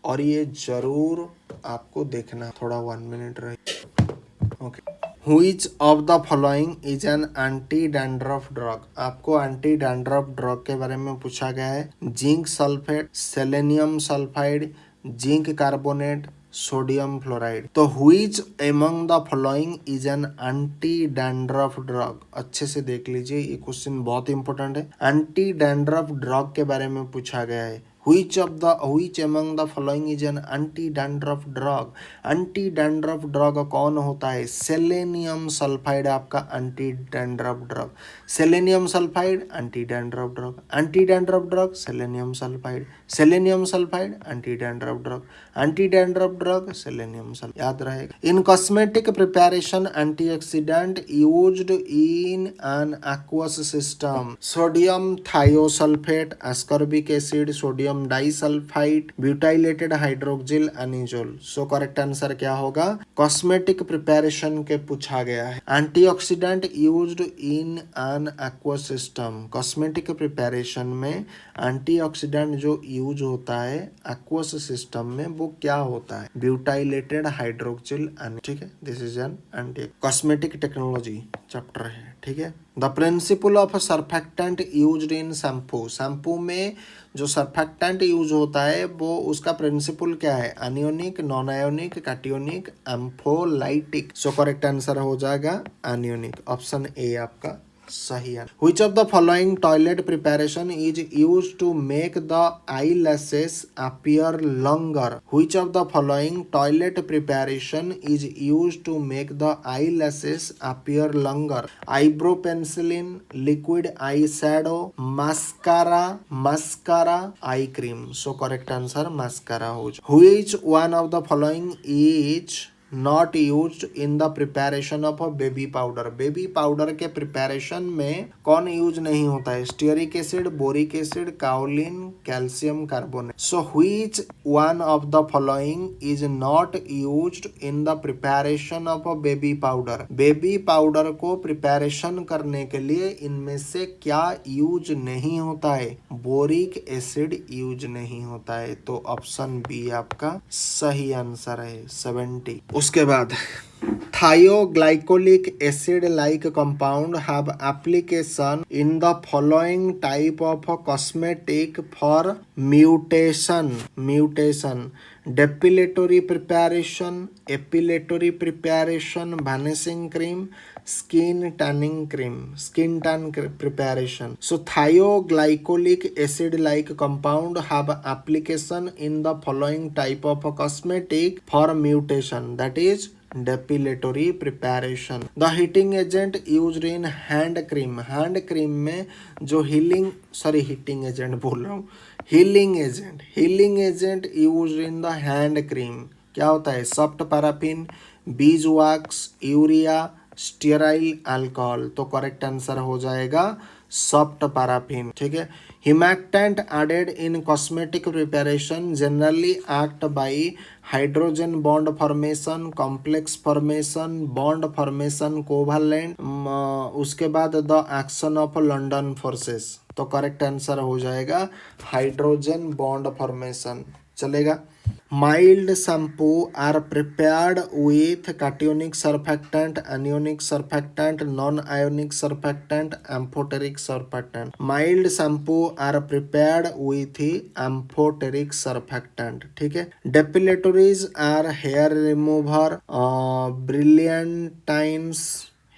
और ये जरूर आपको देखना। थोड़ा 1 मिनट रहे। Okay, Which of the following is an anti-dandruff drug? आपको एंटी डैंड्रफ ड्रग के बारे में पूछा गया है। Zinc sulphate, selenium sulphide, zinc carbonate, sodium fluoride. तो which among the following is an anti-dandruff drug? अच्छे से देख लीजिए, ये क्वेश्चन बहुत इंपॉर्टेंट है। एंटी डैंड्रफ ड्रग के बारे में पूछा गया है। which among the following is an anti-dandruff drug? Anti dandruff drug कौन होता है? सेलेनियम सल्फाइड आपका anti dandruff drug. Selenium sulphide anti dandruff drug, anti dandruff drug selenium sulphide, selenium sulphide anti dandruff drug, anti dandruff drug selenium sulphide. याद रहेगा। इन cosmetic preparation antioxidant used in an aqueous system? Sodium thiosulphate, ascorbic acid, sodium disulphide, butylated hydroxyl anisole. So correct answer क्या होगा? Cosmetic preparation के पूछा गया है। Antioxidant used in an aqueous system. Cosmetic preparation में antioxidant जो use होता है एक्वस सिस्टम में, वो क्या होता है? Butylated hydroxyl anisole. ठीक है, this is an anti cosmetic technology chapter है। ठीक है, the principle of surfactant used in shampoo. Shampoo में जो सर्फेक्टेंट यूज होता है वो उसका प्रिंसिपल क्या है? Anionic, non ionic, cationic, ampholytic. So correct answer हो जाएगा एनियोनिक। ऑप्शन ए आपका सही है। Which of the following toilet preparation is used to make the eyelashes appear longer? Which of the following toilet preparation is used to make the eyelashes appear longer? Eyebrow penciling, liquid eyeshadow, mascara, eye cream. So correct answer mascara हो जाए। Which one of the following is not used in the preparation of a baby powder? Baby powder के preparation में कौन use नहीं होता है? Stearic acid, boric acid, kaolin, calcium carbonate. So which one of the following is not used in the preparation of a baby powder? Baby powder को preparation करने के लिए इनमें से क्या यूज नहीं होता है? बोरिक एसिड यूज नहीं होता है। तो ऑप्शन बी आपका सही आंसर है, 70। उसके बाद thioglycolic acid like compound have application in the following type of cosmetic for mutation depilatory preparation, epilatory preparation, vanishing cream, skin tanning cream, skin tan preparation. So thioglycolic acid like compound have application in the following type of cosmetic for mutation, that is depilatory preparation. The heating agent used in hand cream. Hand cream में जो healing agent used in the hand cream क्या होता है? Soft paraffin, bees wax, urea, sterile alcohol. तो correct answer हो जाएगा soft paraffin, ठीक है। Humectant added in cosmetic preparation generally act by hydrogen bond formation, complex formation, bond formation, covalent, उसके बाद the action of London forces. तो correct answer हो जाएगा हाइड्रोजन बॉन्ड फॉर्मेशन, चलेगा। Mild shampoo are prepared with cationic surfactant, anionic surfactant, non-ionic surfactant, amphoteric surfactant। Mild shampoo are prepared with amphoteric surfactant, ठीक है। डेपिलेटरीज are hair remover, brilliantines,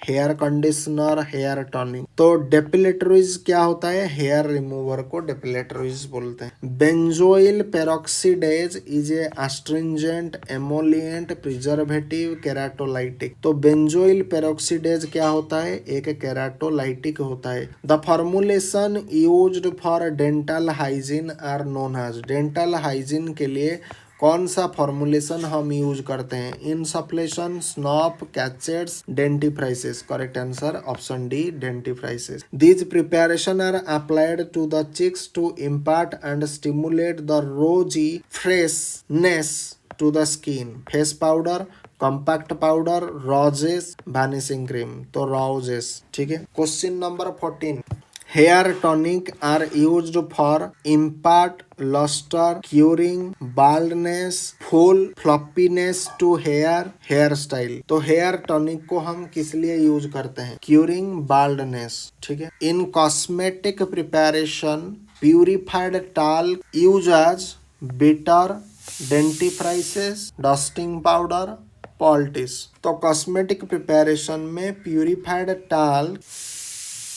hair conditioner, hair tonic. तो depilatories क्या होता है, hair remover को depilatories बोलते हैं। Benzoyl peroxidase is a astringent, emollient, preservative, keratolytic. तो बेंजोइल पेरोक्सीडेज क्या होता है, एक केराटोलाइटिक होता है। The formulation used for dental hygiene are known as. Dental hygiene के लिए कौन सा फॉर्मुलेशन हम यूज करते हैं, insufflation, snuff, cachets, dentifrices. Correct answer option D, dentifrices. These preparation are applied to the cheeks to impart and stimulate the rosy freshness to the skin. Face powder, compact powder, rouges, vanishing cream. तो rouges, ठीक है। Question number 14, hair tonic are used for impart lustre, curing baldness, full floppiness to hair, hair style. तो hair tonic को हम किस लिए use करते हैं, क्यूरिंग बाल्डनेस, ठीक है। In cosmetic preparation purified talc use as bitter, dentifrices, dusting powder, poultice. तो कॉस्मेटिक प्रिपरेशन में प्यूरिफाइड टाल्क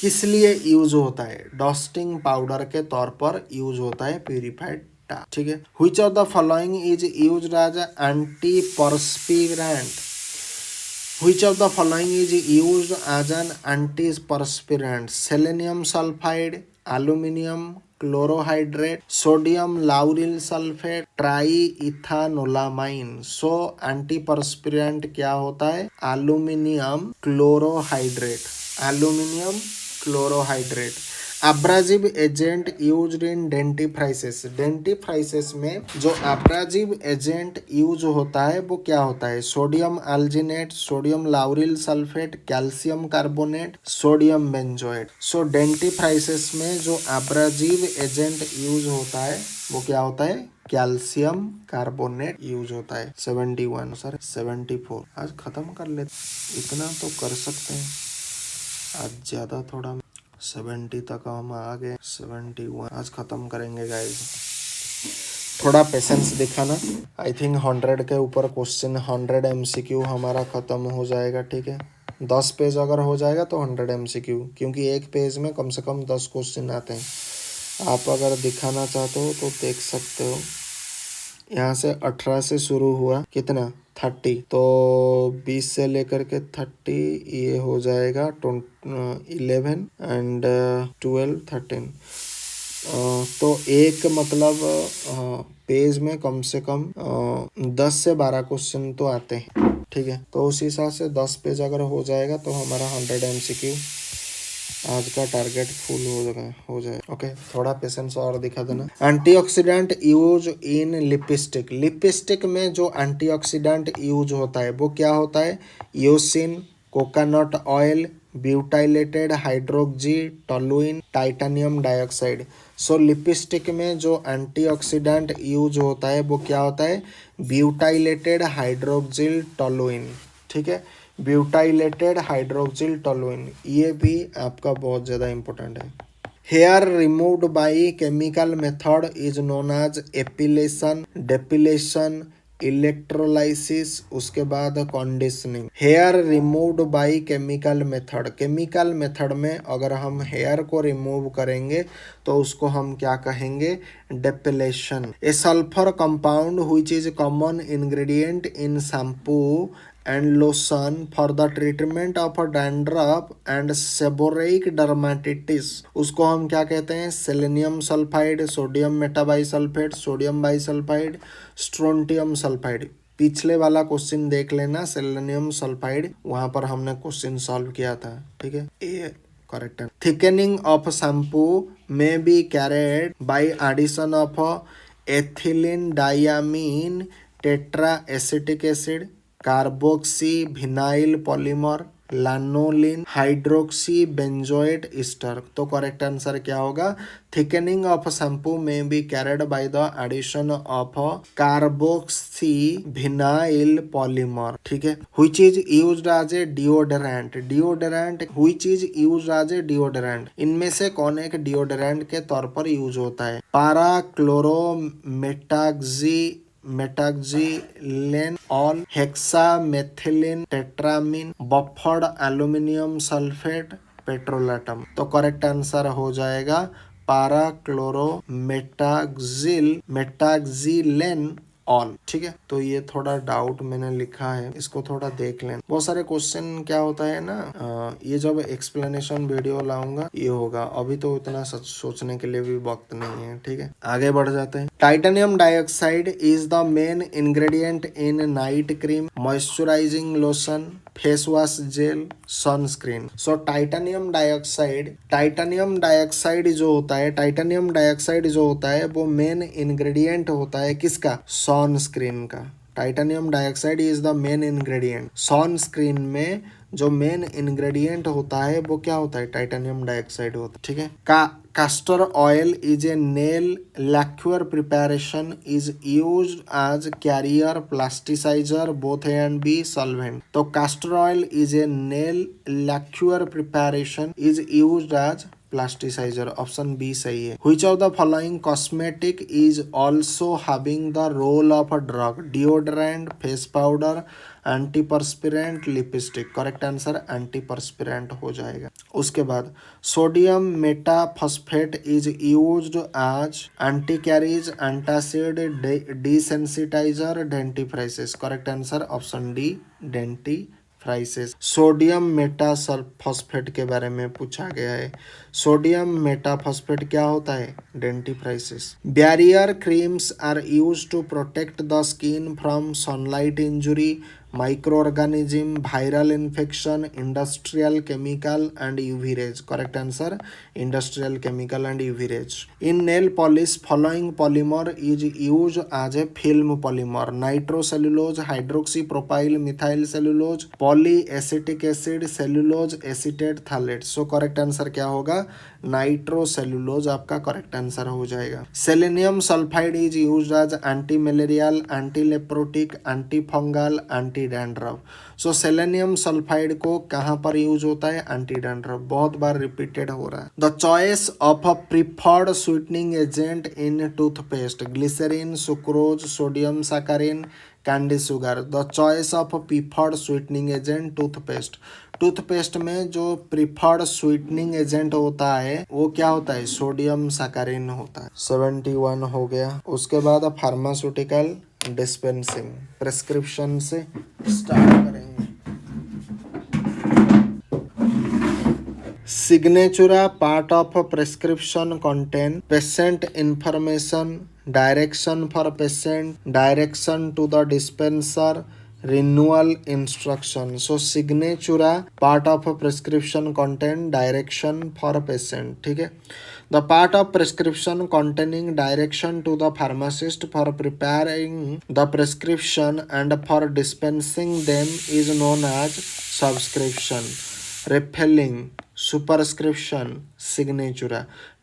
किस लिए यूज होता है, डस्टिंग पाउडर के तौर पर यूज होता है प्यूरिफाइड टाल्क, ठीक है। Which of the following is used as anti perspirant. Which of the following is used as an anti perspirant, selenium sulphide, aluminium chlorohydrate, sodium lauryl sulphate, tri ethanolamine. So anti perspirant क्या होता है, aluminium chlorohydrate, aluminium chlorohydrate. Abrasive agent used in dentifrices. Dentifrices में जो एब्राजिव agent use होता है वो क्या होता है, sodium alginate, sodium lauryl sulphate, calcium carbonate, sodium benzoate. So dentifrices में जो एब्राजिव एजेंट यूज होता है वो क्या होता है, कैल्शियम कार्बोनेट यूज होता है। 71 सर 74। आज खत्म कर लेते, इतना तो कर सकते हैं, आज ज्यादा थोड़ा 70 तक हम आ गए, 71 आज खत्म करेंगे गाइस, थोड़ा पेशेंस दिखाना। आई थिंक 100 के ऊपर क्वेश्चन, 100 MCQ हमारा खत्म हो जाएगा, ठीक है। 10 पेज अगर हो जाएगा तो 100 MCQ, क्योंकि एक पेज में कम से कम 10 क्वेश्चन आते हैं। आप अगर दिखाना चाहते हो तो देख सकते हो, यहाँ से 18 से शुरू हुआ, कितना 30, तो 20 से लेकर के 30 ये हो जाएगा 11 एंड 12 13। तो एक मतलब पेज में कम से कम 10 से 12 क्वेश्चन तो आते हैं, ठीक है। तो उस हिसाब से 10 पेज अगर हो जाएगा तो हमारा 100 MCQ आज का टारगेट फुल हो जाए। ओके, थोड़ा पेशेंस और दिखा देना। Antioxidant use in lipstick. Lipstick में जो एंटीऑक्सीडेंट यूज होता है वो क्या होता है, eosin, coconut oil, butylated hydroxy toluene, titanium dioxide. सो लिपस्टिक में जो एंटीऑक्सीडेंट यूज होता है वो क्या होता है, ब्यूटाइलेटेड हाइड्रोक्सिल टोलुइन, ठीक है। ब्यूटाइलेटेड हाइड्रोक्सिल टोलुइन, ये भी आपका बहुत ज़्यादा इंपॉर्टेंट है। Hair removed by chemical method is known as epilation, depilation, electrolysis, उसके बाद conditioning. Hair removed by chemical method, chemical method में अगर हम हेयर को रिमूव करेंगे तो उसको हम क्या कहेंगे, depilation. A sulphur compound which is common ingredient in shampoo and lotion for the treatment of dandruff and seborrhoeic dermatitis, उसको हम क्या कहते हैं, selenium sulphide, sodium metabisulphite, sodium bisulphide, strontium sulphide. पिछले वाला क्वेश्चन देख लेना, सेलेनियम सल्फाइड, वहां पर हमने क्वेश्चन सॉल्व किया था, ठीक है। Correct. Thickening of shampoo may be carried by addition of ethylene diamine tetra acetic acid carboxy vinyl polymer lanolin hydroxy benzoate ester. तो करेक्ट आंसर क्या होगा? Thickening of shampoo may be carried by the addition of carboxy vinyl polymer. ठीक है। Which is used as a deodorant. Deodorant which is used as a deodorant, इनमें से कौन एक deodorant के तौर पर यूज होता है? Para chlorometaxy metaxylene all hexamethylene tetramine buffered aluminium sulphate petrolatum. तो करेक्ट आंसर हो जाएगा पारा क्लोरो मेटाक्सिलेन ऑल। ठीक है। तो ये थोड़ा डाउट मैंने लिखा है, इसको थोड़ा देख लें। बहुत सारे क्वेश्चन क्या होता है ना, ये जब एक्सप्लेनेशन वीडियो लाऊंगा ये होगा, अभी तो इतना सोचने के लिए भी वक्त नहीं है। ठीक है, आगे बढ़ जाते हैं। Titanium dioxide is the main ingredient in night cream, moisturising lotion, face wash jail, sunscreen. So titanium dioxide जो होता है, टाइटेनियम डाइऑक्साइड जो होता है वो मेन इंग्रेडिएंट होता है किसका? सनस्क्रीन का। Titanium dioxide is the main ingredient. Sunscreen में जो मेन इंग्रेडिएंट होता है वो क्या होता है? टाइटेनियम डाइऑक्साइड होता है। ठीक है। Castor oil is a nail lacquer preparation, is used as carrier plasticizer both A and B solvent. तो castor oil is a nail lacquer preparation, is used as plasticizer. Option B सही है। Which of the following cosmetic is also having the role of a drug? Deodorant, face powder, antiperspirant, lipstick. Correct answer antiperspirant हो जाएगा। उसके बाद sodium metaphosphate is used as anti caries, antacid, desensitizer, dentifrices. Correct answer option D dentifrices. Sodium metaphosphate के बारे में पूछा गया है। सोडियम मेटाफॉस्फेट क्या होता है? Dentifrices. Barrier creams are used to protect the skin from sunlight injury, microorganism, viral infection, industrial chemical and UV rays. Correct answer industrial chemical and UV rays. In nail polish, following polymer is used as a film polymer: nitrocellulose, hydroxypropyl methyl cellulose, polyacetic acid, cellulose acetate phthalate. So correct answer क्या होगा? Nitrocellulose आपका correct answer हो जाएगा। Selenium sulphide is used as anti malarial, anti leprotic, anti fungal, anti dandruff. So selenium sulphide को कहाँ पर use होता है? Anti dandruff. बहुत बार रिपीटेड हो रहा है। The choice of a preferred sweetening agent in toothpaste: glycerine, sucrose, sodium saccharin, candy sugar. The choice of preferred sweetening agent toothpaste. Toothpaste में जो प्रिफर्ड स्वीटनिंग एजेंट होता है वो क्या होता है? सोडियम सैकरिन होता है। 71 हो गया। उसके बाद फार्मास्यूटिकल डिस्पेंसिंग, प्रेस्क्रिप्शन से स्टार्ट करेंगे। Signatura part of prescription contain patient information, direction for patient, direction to the dispenser, renewal instruction. So signatura part of a prescription contain direction for a patient. ठीक है। The part of prescription containing direction to the pharmacist for preparing the prescription and for dispensing them is known as subscription, refilling, superscription, signatura.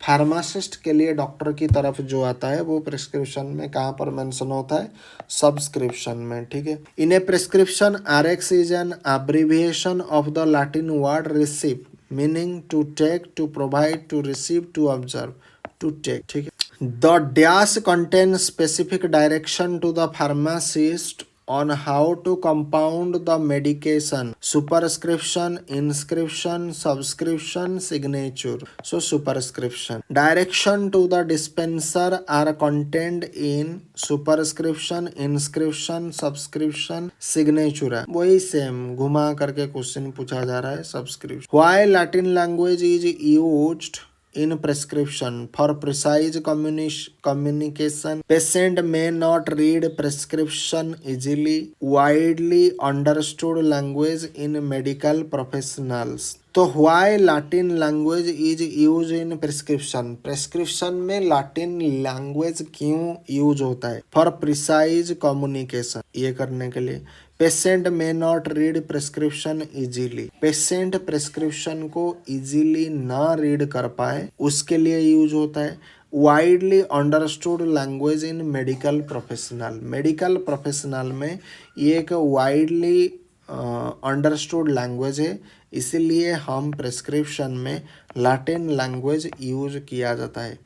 Pharmacist के लिए doctor की तरफ जो आता है वो प्रिस्क्रिप्शन में कहाँ पर मेंशन होता है? सब्सक्रिप्शन में। ठीक है। In a prescription Rx is an abbreviation of the Latin word receive, meaning to take, to provide, to receive, to observe, to take. ठीक है। The dash contain specific direction to the pharmacist on how to compound the medication: superscription, inscription, subscription, signature. So superscription. Direction to the dispenser are contained in superscription, inscription, subscription, signature. वही same घुमा करके question पूछा जा रहा है। subscription. Why Latin language is used in prescription? For precise communication, patient may not read prescription easily. Widely understood language in medical professionals. तो why Latin language is use in prescription, prescription में Latin language क्यों use होता है? For precise communication, ये करने के लिए। Patient may not read prescription easily, patient prescription को इजीली ना रीड कर पाए उसके लिए यूज होता है। Widely understood language in medical professional, medical professional में ये एक वाइडली अंडरस्टूड लैंग्वेज है, इसीलिए हम प्रेस्क्रिप्शन में लैटिन लैंग्वेज यूज किया जाता है।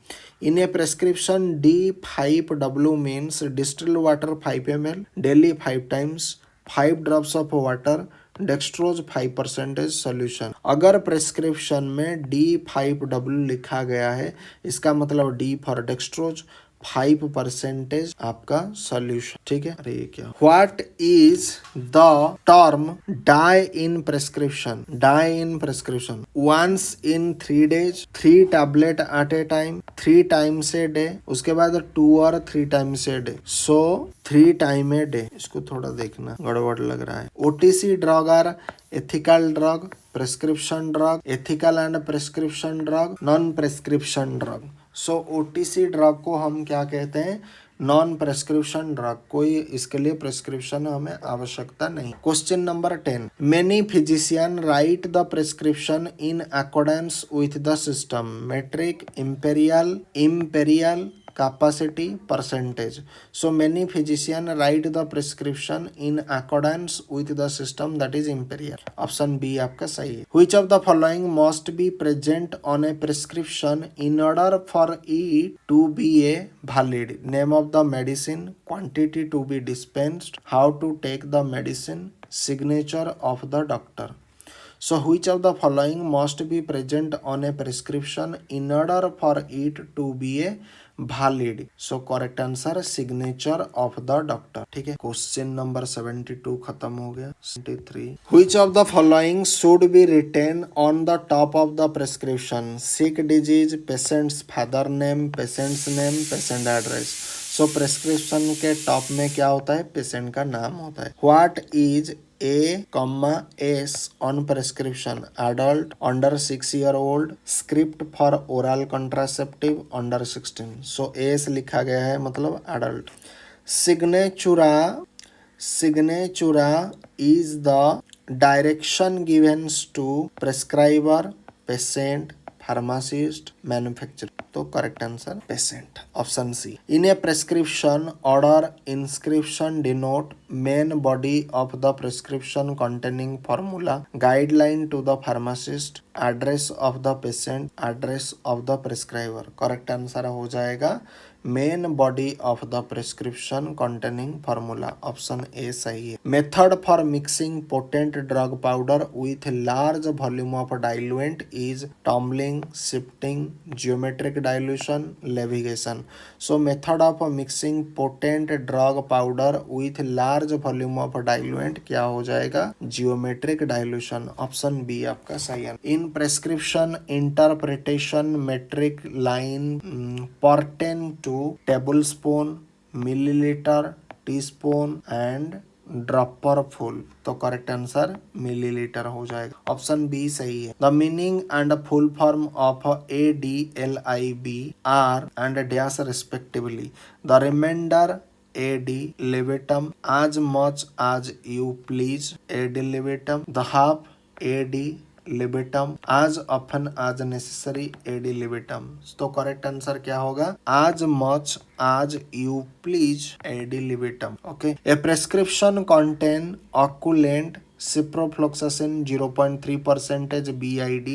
In a prescription D5W means distilled water 5 ml daily 5 times, 5 drops of water, dextrose 5% solution. अगर प्रेस्क्रिप्शन में D5W लिखा गया है, इसका मतलब D फॉर डेक्सट्रोज, 5% आपका सोल्यूशन, ठीक है। अरे ये क्या, what is the term die in prescription, die in prescription, once in 3 days, 3 tablet at a time, 3 times a day, उसके बाद 2 और 3 times a day, so 3 time a day. इसको थोड़ा देखना, गड़बड़ लग रहा है। OTC drug or ethical drug, prescription drug, ethical and prescription drug, non prescription drug. So OTC drug को हम क्या कहते हैं? नॉन प्रेस्क्रिप्शन ड्रग, कोई इसके लिए प्रेस्क्रिप्शन हमें आवश्यकता नहीं। Question number 10, many physician write the prescription in accordance with the system, metric, imperial, capacity, percentage. So many physician write the prescription in accordance with the system, that is imperial. Option B आपका सही है। Which of the following must be present on a prescription in order for it to be a valid? Name of the medicine, quantity to be dispensed, how to take the medicine, signature of the doctor. So which of the following must be present on a prescription in order for it to be a valid? So correct answer signature of the doctor, ठीक है। Question number 72 खत्म हो गया। 73, which of the following should be written on the top of the prescription? Sick disease, patient's father name, patient's name, patient address. So prescription के top में क्या होता है? पेशेंट का नाम होता है। What is A, S on prescription? Adult, under 6-year-old, script for oral contraceptive, under 16. So AS लिखा गया है मतलब adult. Signatura is the direction given to prescriber, patient, pharmacist, manufacturer. तो correct answer patient, option C. In a prescription order inscription denote main body of the prescription containing formula, guideline to the pharmacist, address of the patient, address of the prescriber. Correct answer हो जाएगा main body of the prescription containing formula, option A सही है। Method for mixing potent drug powder with large volume of diluent is tumbling, shifting, geometric dilution, levigation. So method of mixing potent drug powder with large volume of diluent क्या हो जाएगा? Geometric dilution, option B आपका सही है। In prescription interpretation metric line pertain to tablespoon, millilitre, teaspoon and dropper full. तो correct answer millilitre हो जाएगा, option B सही है। The meaning and full form of ADLIB are and dash respectively. The reminder AD लिबिटम, as much as you please AD लिबिटम, the half AD लिबिटम, as often as necessary AD लिबिटम। तो correct answer क्या होगा? as much as you please AD लिबिटम। Okay, a prescription contain occult ciprofloxacin 0.3% BID.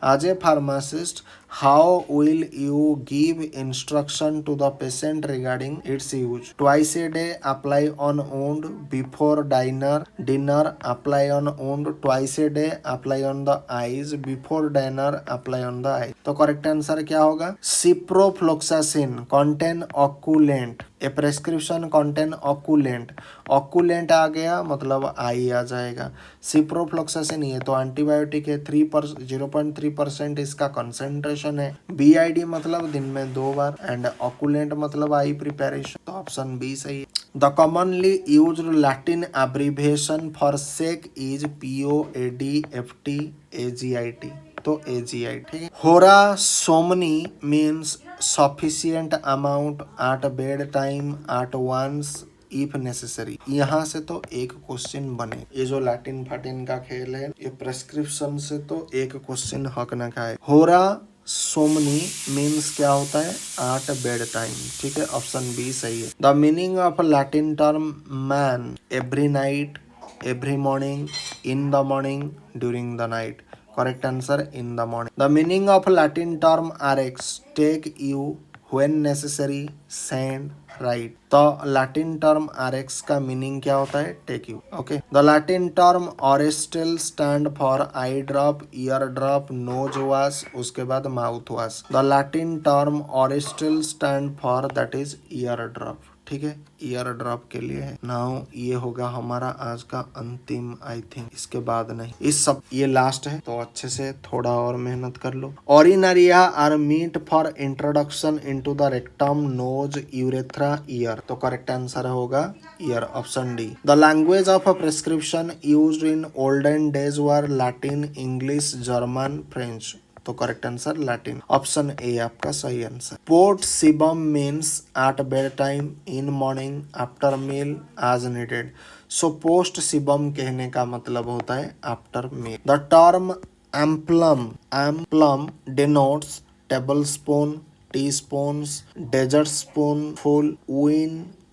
As a pharmacist, how will you give instruction to the patient regarding its use? Twice a day, apply on wound before dinner, apply on wound twice a day, apply on the eyes before dinner, apply on the eye। तो correct answer क्या होगा? ciprofloxacin contain occult ए prescription contain ऑक्यूलेंट, ऑक्यूलेंट आ गया मतलब आई आ जाएगा। Ciprofloxacin ये तो antibiotic है, 0.3% इसका कंसेंट्रेशन है। BID मतलब दिन में 2 बार एंड ऑक्यूलेंट मतलब आई प्रिपरेशन, तो ऑप्शन बी सही है। The commonly used Latin abbreviation for shake is POAD FT AGIT, तो AGI ठीक है। होरा सोमनी means sufficient amount at bed time at once if necessary. यहाँ से तो एक क्वेश्चन बने, ये जो लैटिन फाटिन का खेल है ये प्रेस्क्रिप्शन से तो एक क्वेश्चन हक न खाए। होरा सोमनी मीन्स क्या होता है, एट बेड टाइम, ठीक है, ऑप्शन बी सही है। The meaning of Latin term man, every night, every morning, in the morning, during the night, correct answer in the morning. The meaning of Latin term RX, take you, when necessary, send, write. तो Latin term RX का meaning क्या होता है, take you, okay. The Latin term ऑरेस्टल stand for eye drop, ear drop, nose wash, उसके बाद mouth wash. The Latin term ऑरेस्टल stand for that is ear drop, ठीक है, ईयर ड्रॉप के लिए है। नाउ ये होगा हमारा आज का अंतिम, आई थिंक इसके बाद नहीं, इस सब ये लास्ट है, तो अच्छे से थोड़ा और मेहनत कर लो। ऑरिनरिया are meant for introduction into the rectum, nose, urethra, ear, तो करेक्ट आंसर होगा ear, option D. The language of prescription used in olden days were Latin, English, German, French, तो correct answer Latin, option A आपका सही answer. पोर्ट सिबम means at bed time, in morning, after meal, as needed. So पोस्ट सिबम कहने का मतलब होता है after meal. The term एम्प्लम denotes table spoon, tea spoons, dessert spoon full,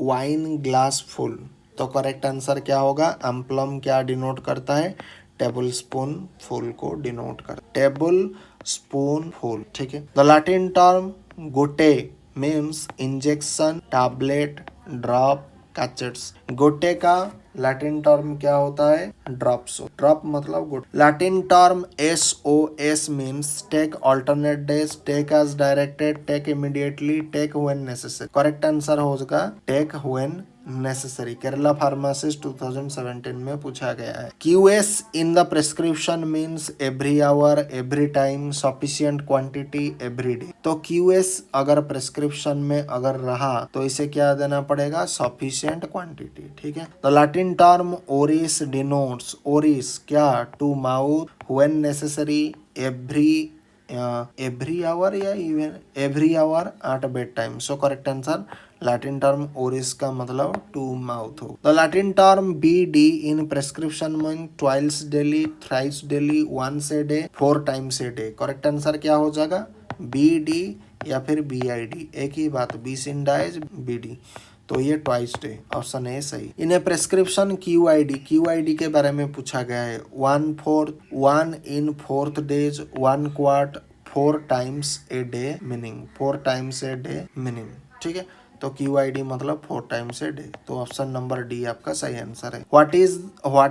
wine glass full, तो करेक्ट आंसर क्या होगा, एम्प्लम क्या डिनोट करता है, टेबल स्पून फुल को डिनोट कर, टेबल स्पून फुल, ठीक है। द लैटिन टर्म गोटे means injection, tablet, drop, cachets. गोटे का लैटिन टर्म क्या होता है, ड्रॉप्स, ड्रॉप मतलब गुड। Latin term SOS means take alternate days, take as directed, take immediately, take when necessary, correct answer होगा take when necessary. Kerala pharmacist 2017 में पूछा गया है। QS in the prescription means every hour, every time, sufficient quantity, every day, तो QS अगर prescription में अगर रहा तो इसे क्या देना पड़ेगा, सफिशिएंट क्वांटिटी, ठीक है। द लैटिन टर्म ओरिस डिनोट्स, ओरिस क्या, to mouth, when necessary, every hour या even every hour at bed time, so correct answer Latin term ओरिस का मतलब टू माउथ हो। The Latin term BD in prescription mean twice daily, thrice daily, once a day, 4 times a day, correct answer क्या हो जाएगा, BD या फिर BID, एक ही बात, बीस इन डाइज BD, तो ये ट्वाइस डे, ऑप्शन ए सही। इन्हें प्रेस्क्रिप्शन QID के बारे में पूछा गया है, 1 in 4 days, 1 quart, 4 times a day meaning, 4 times a day meaning, ठीक है, तो QID मतलब 4 टाइम्स ए डे, तो ऑप्शन नंबर डी आपका सही आंसर है। What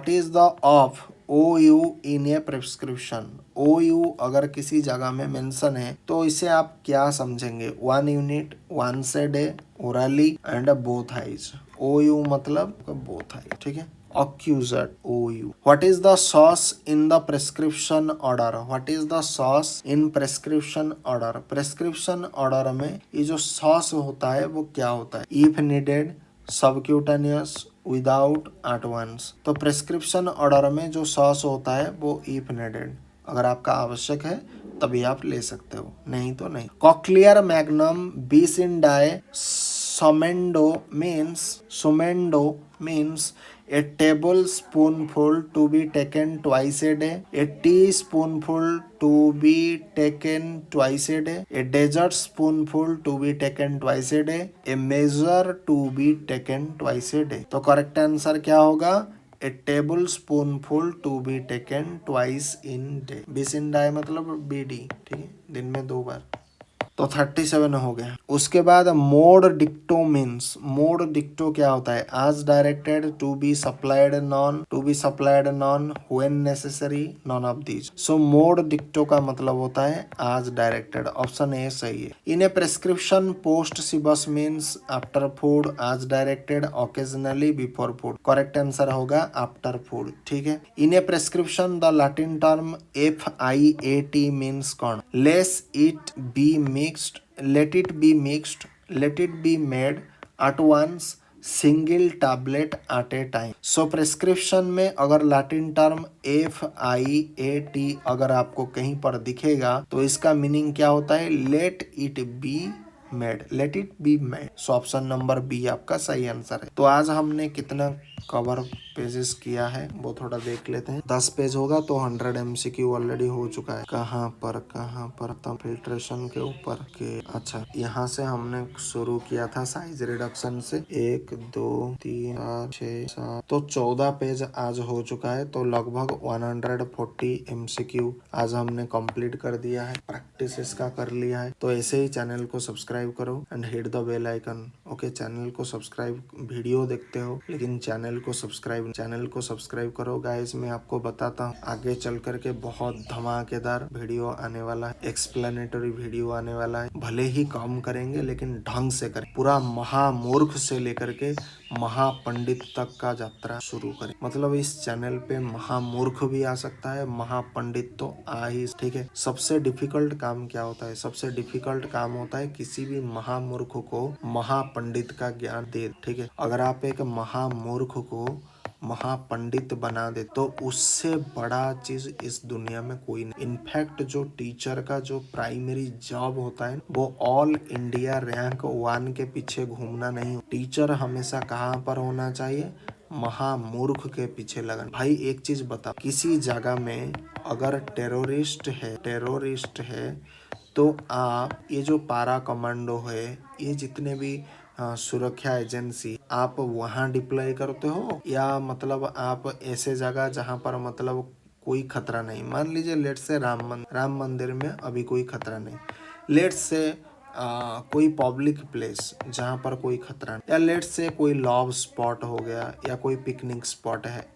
is the of OU in a prescription, OU अगर किसी जगह में मेंशन है तो इसे आप क्या समझेंगे, 1 unit, once a day, orally and both eyes, OU मतलब बोथ आइज, ठीक है। Accused, OU. What is the source in the prescription order? What is the source in prescription order? Prescription order में ये जो source होता है वो क्या होता है, if needed, subcutaneous, without, at once, तो prescription order में जो source होता है वो if needed, अगर आपका आवश्यक है तभी आप ले सकते हो, नहीं तो नहीं। कॉक्लियर मैग्नम बीस इन die, Sumendo means a tablespoonful to be taken twice a day, a teaspoonful to be taken twice a day, a dessert spoonful to be taken twice a day, a measure to be taken twice a day, तो correct answer क्या होगा, a tablespoonful to be taken twice in day, 20 in day मतलब BD, ठीक है, दिन में 2 बार। तो 37 हो गया। उसके बाद मोड डिक्टो मीन्स, मोड डिक्टो क्या होता है? As directed, to be supplied none, to be supplied none, when necessary, none of these. So मोड डिक्टो का मतलब होता है आज डायरेक्टेड। ऑप्शन ए सही है। इन ए प्रेस्क्रिप्शन पोस्ट सिबस means after food, as directed, occasionally, before food. Correct answer होगा आफ्टर फूड। ठीक है। In a prescription the Latin term FIAT means कौन? Let it be mixed, let it be mixed, let it be made at once, single tablet at a time. So prescription में अगर Latin term FIAT अगर आपको कहीं पर दिखेगा तो इसका मीनिंग क्या होता है? Let it be made, let it be made. So option number B आपका सही आंसर है। तो आज हमने कितना कवर पेजेस किया है वो थोड़ा देख लेते हैं। 10 पेज होगा तो 100 MCQ ऑलरेडी हो चुका है। कहाँ पर तब फिल्ट्रेशन के ऊपर के, अच्छा यहाँ से हमने शुरू किया था साइज रिडक्शन से। 1 2 3 4 6 7 तो 14 पेज आज हो चुका है। तो लगभग 140 MCQ आज हमने कंप्लीट कर दिया है, प्रैक्टिस इसका कर लिया है। तो ऐसे ही चैनल को सब्सक्राइब करो and hit the bell icon. Okay, channel को सब्सक्राइब, वीडियो देखते हो लेकिन चैनल को सब्सक्राइब करो गाइस। मैं आपको बताता हूँ आगे चल करके बहुत धमाकेदार वीडियो आने वाला है, एक्सप्लेनेटरी वीडियो आने वाला है। भले ही काम करेंगे लेकिन ढंग से करें। पूरा महामूर्ख से लेकर के महापंडित तक का यात्रा शुरू करें। मतलब इस चैनल पे महामूर्ख भी आ सकता है, महापंडित तो आ ही। ठीक है। सबसे डिफिकल्ट काम क्या होता है? सबसे डिफिकल्ट काम होता है किसी भी महामूर्ख को महापंडित का ज्ञान दे। ठीक है। अगर आप एक महामूर्ख को महापंडित बना दे तो उससे बड़ा चीज इस दुनिया में कोई नहीं। इनफैक्ट जो टीचर का जो प्राइमरी जॉब होता है वो ऑल इंडिया रैंक 1 के पीछे घूमना नहीं। टीचर हमेशा कहाँ पर होना चाहिए? महामूर्ख के पीछे लगन। भाई एक चीज बता, किसी जगह में अगर टेररिस्ट है तो आप ये जो पारा कमांडो है, ये जितने भी सुरक्षा एजेंसी, आप वहाँ डिप्लॉय करते हो या मतलब आप ऐसे जगह जहाँ पर मतलब कोई खतरा नहीं। मान लीजिए लेट से राम मंदिर में अभी कोई खतरा नहीं, लेट से कोई पब्लिक प्लेस जहाँ पर कोई खतरा नहीं, या लेट से कोई लव स्पॉट हो गया या कोई पिकनिक स्पॉट है,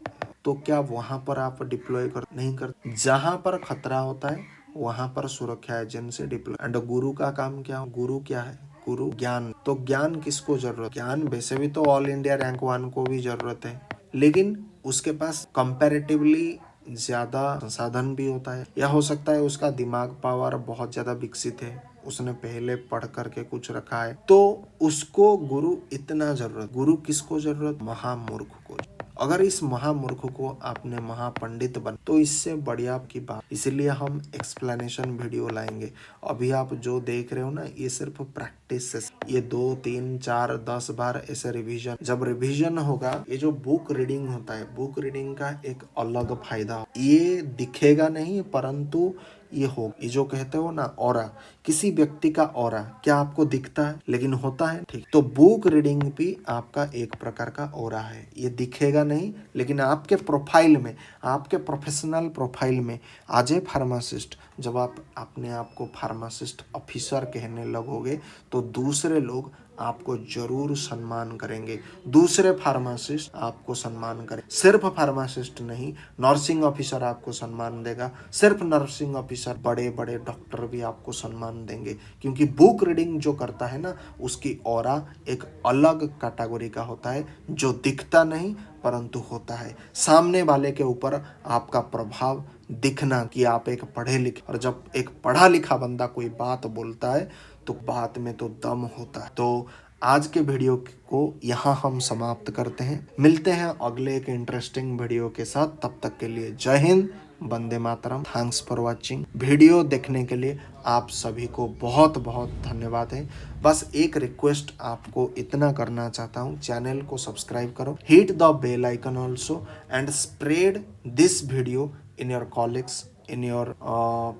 तो क्या वहाँ पर आप डिप्लॉय नहीं करते? जहाँ पर खतरा होता है वहाँ पर सुरक्षा एजेंसी डिप्लॉय। एंड गुरु का काम क्या? गुरु क्या है? गुरु ज्ञान। तो ज्ञान किसको जरूरत? ज्ञान वैसे भी तो ऑल इंडिया रैंक 1 को भी जरूरत है, लेकिन उसके पास कंपैरेटिवली ज्यादा संसाधन भी होता है, या हो सकता है उसका दिमाग पावर बहुत ज्यादा विकसित है, उसने पहले पढ़ करके कुछ रखा है, तो उसको गुरु इतना जरूरत। गुरु किसको जरूरत? महामूर्ख को। अगर इस महामूर्ख को आपने महापंडित बन तो इससे बढ़िया की बात। इसलिए हम एक्सप्लेनेशन वीडियो लाएंगे। अभी आप जो देख रहे हो ना, ये सिर्फ प्रैक्टिस से, ये 2 3 4 10 बार ऐसे रिवीजन। जब रिवीजन होगा, ये जो बुक रीडिंग होता है, बुक रीडिंग का एक अलग फायदा, ये दिखेगा नहीं परंतु ये हो, ये जो कहते हो ना ऑरा, किसी व्यक्ति का ऑरा क्या आपको दिखता है? लेकिन होता है। ठीक, तो बुक रीडिंग भी आपका एक प्रकार का ऑरा है। ये दिखेगा नहीं लेकिन आपके प्रोफाइल में, आपके प्रोफेशनल प्रोफाइल में एज ए फार्मासिस्ट, जब आप अपने आप को फार्मासिस्ट ऑफिसर कहने लगोगे तो दूसरे लोग आपको जरूर सम्मान करेंगे। दूसरे फार्मासिस्ट आपको सम्मान करें। सिर्फ फार्मासिस्ट नहीं, नर्सिंग ऑफिसर आपको सम्मान देगा। सिर्फ नर्सिंग ऑफिसर, बड़े बड़े डॉक्टर भी आपको सम्मान देंगे, क्योंकि बुक रीडिंग जो करता है ना, उसकी ऑरा एक अलग कैटेगरी का होता है, जो दिखता नहीं परंतु होता है। सामने वाले के ऊपर आपका प्रभाव दिखना कि आप एक पढ़े लिखे, और जब एक पढ़ा लिखा बंदा कोई बात बोलता है तो बात में तो दम होता है। तो आज के वीडियो को यहाँ हम समाप्त करते हैं। मिलते हैं अगले एक इंटरेस्टिंग वीडियो के साथ। तब तक के लिए जय हिंद, वंदे मातरम। Thanks for watching. वीडियो देखने के लिए आप सभी को बहुत बहुत धन्यवाद है। बस एक रिक्वेस्ट आपको इतना करना चाहता हूँ, चैनल को सब्सक्राइब करो, hit the bell icon also, and spread this video in your colleagues, in your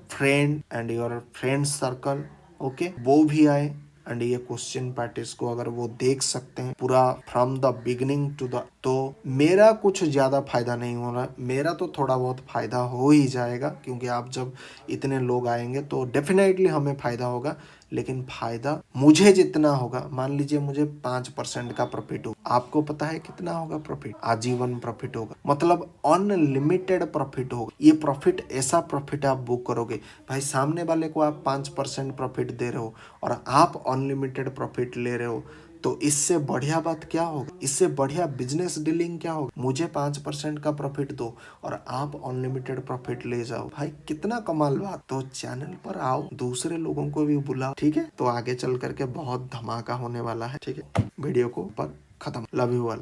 friend and your friend circle. Okay, वो भी आए एंड ये क्वेश्चन प्रैक्टिस को अगर वो देख सकते हैं पूरा from the beginning to the, तो मेरा कुछ ज़्यादा फायदा नहीं हो रहा, मेरा तो थोड़ा बहुत फायदा हो ही जाएगा, क्योंकि आप जब इतने लोग आएंगे तो डेफिनेटली हमें फायदा होगा। लेकिन फायदा मुझे जितना होगा, मान लीजिए मुझे 5% का प्रॉफिट हो, आपको पता है कितना होगा प्रॉफिट? आजीवन प्रॉफिट होगा, मतलब अनलिमिटेड प्रॉफिट होगा। ये प्रॉफिट ऐसा प्रॉफिट आप बुक करोगे भाई, सामने वाले को आप 5% प्रॉफिट दे रहे हो और आप अनलिमिटेड प्रॉफिट ले रहे हो, तो इससे बढ़िया बात क्या होगा? इससे बढ़िया बिजनेस डीलिंग क्या होगा? मुझे 5% का प्रॉफिट दो और आप अनलिमिटेड प्रॉफिट ले जाओ। भाई कितना कमाल बात। तो चैनल पर आओ, दूसरे लोगों को भी बुलाओ, ठीक है? तो आगे चल करके बहुत धमाका होने वाला है, ठीक है? वीडियो को पर खत्म। Love you all.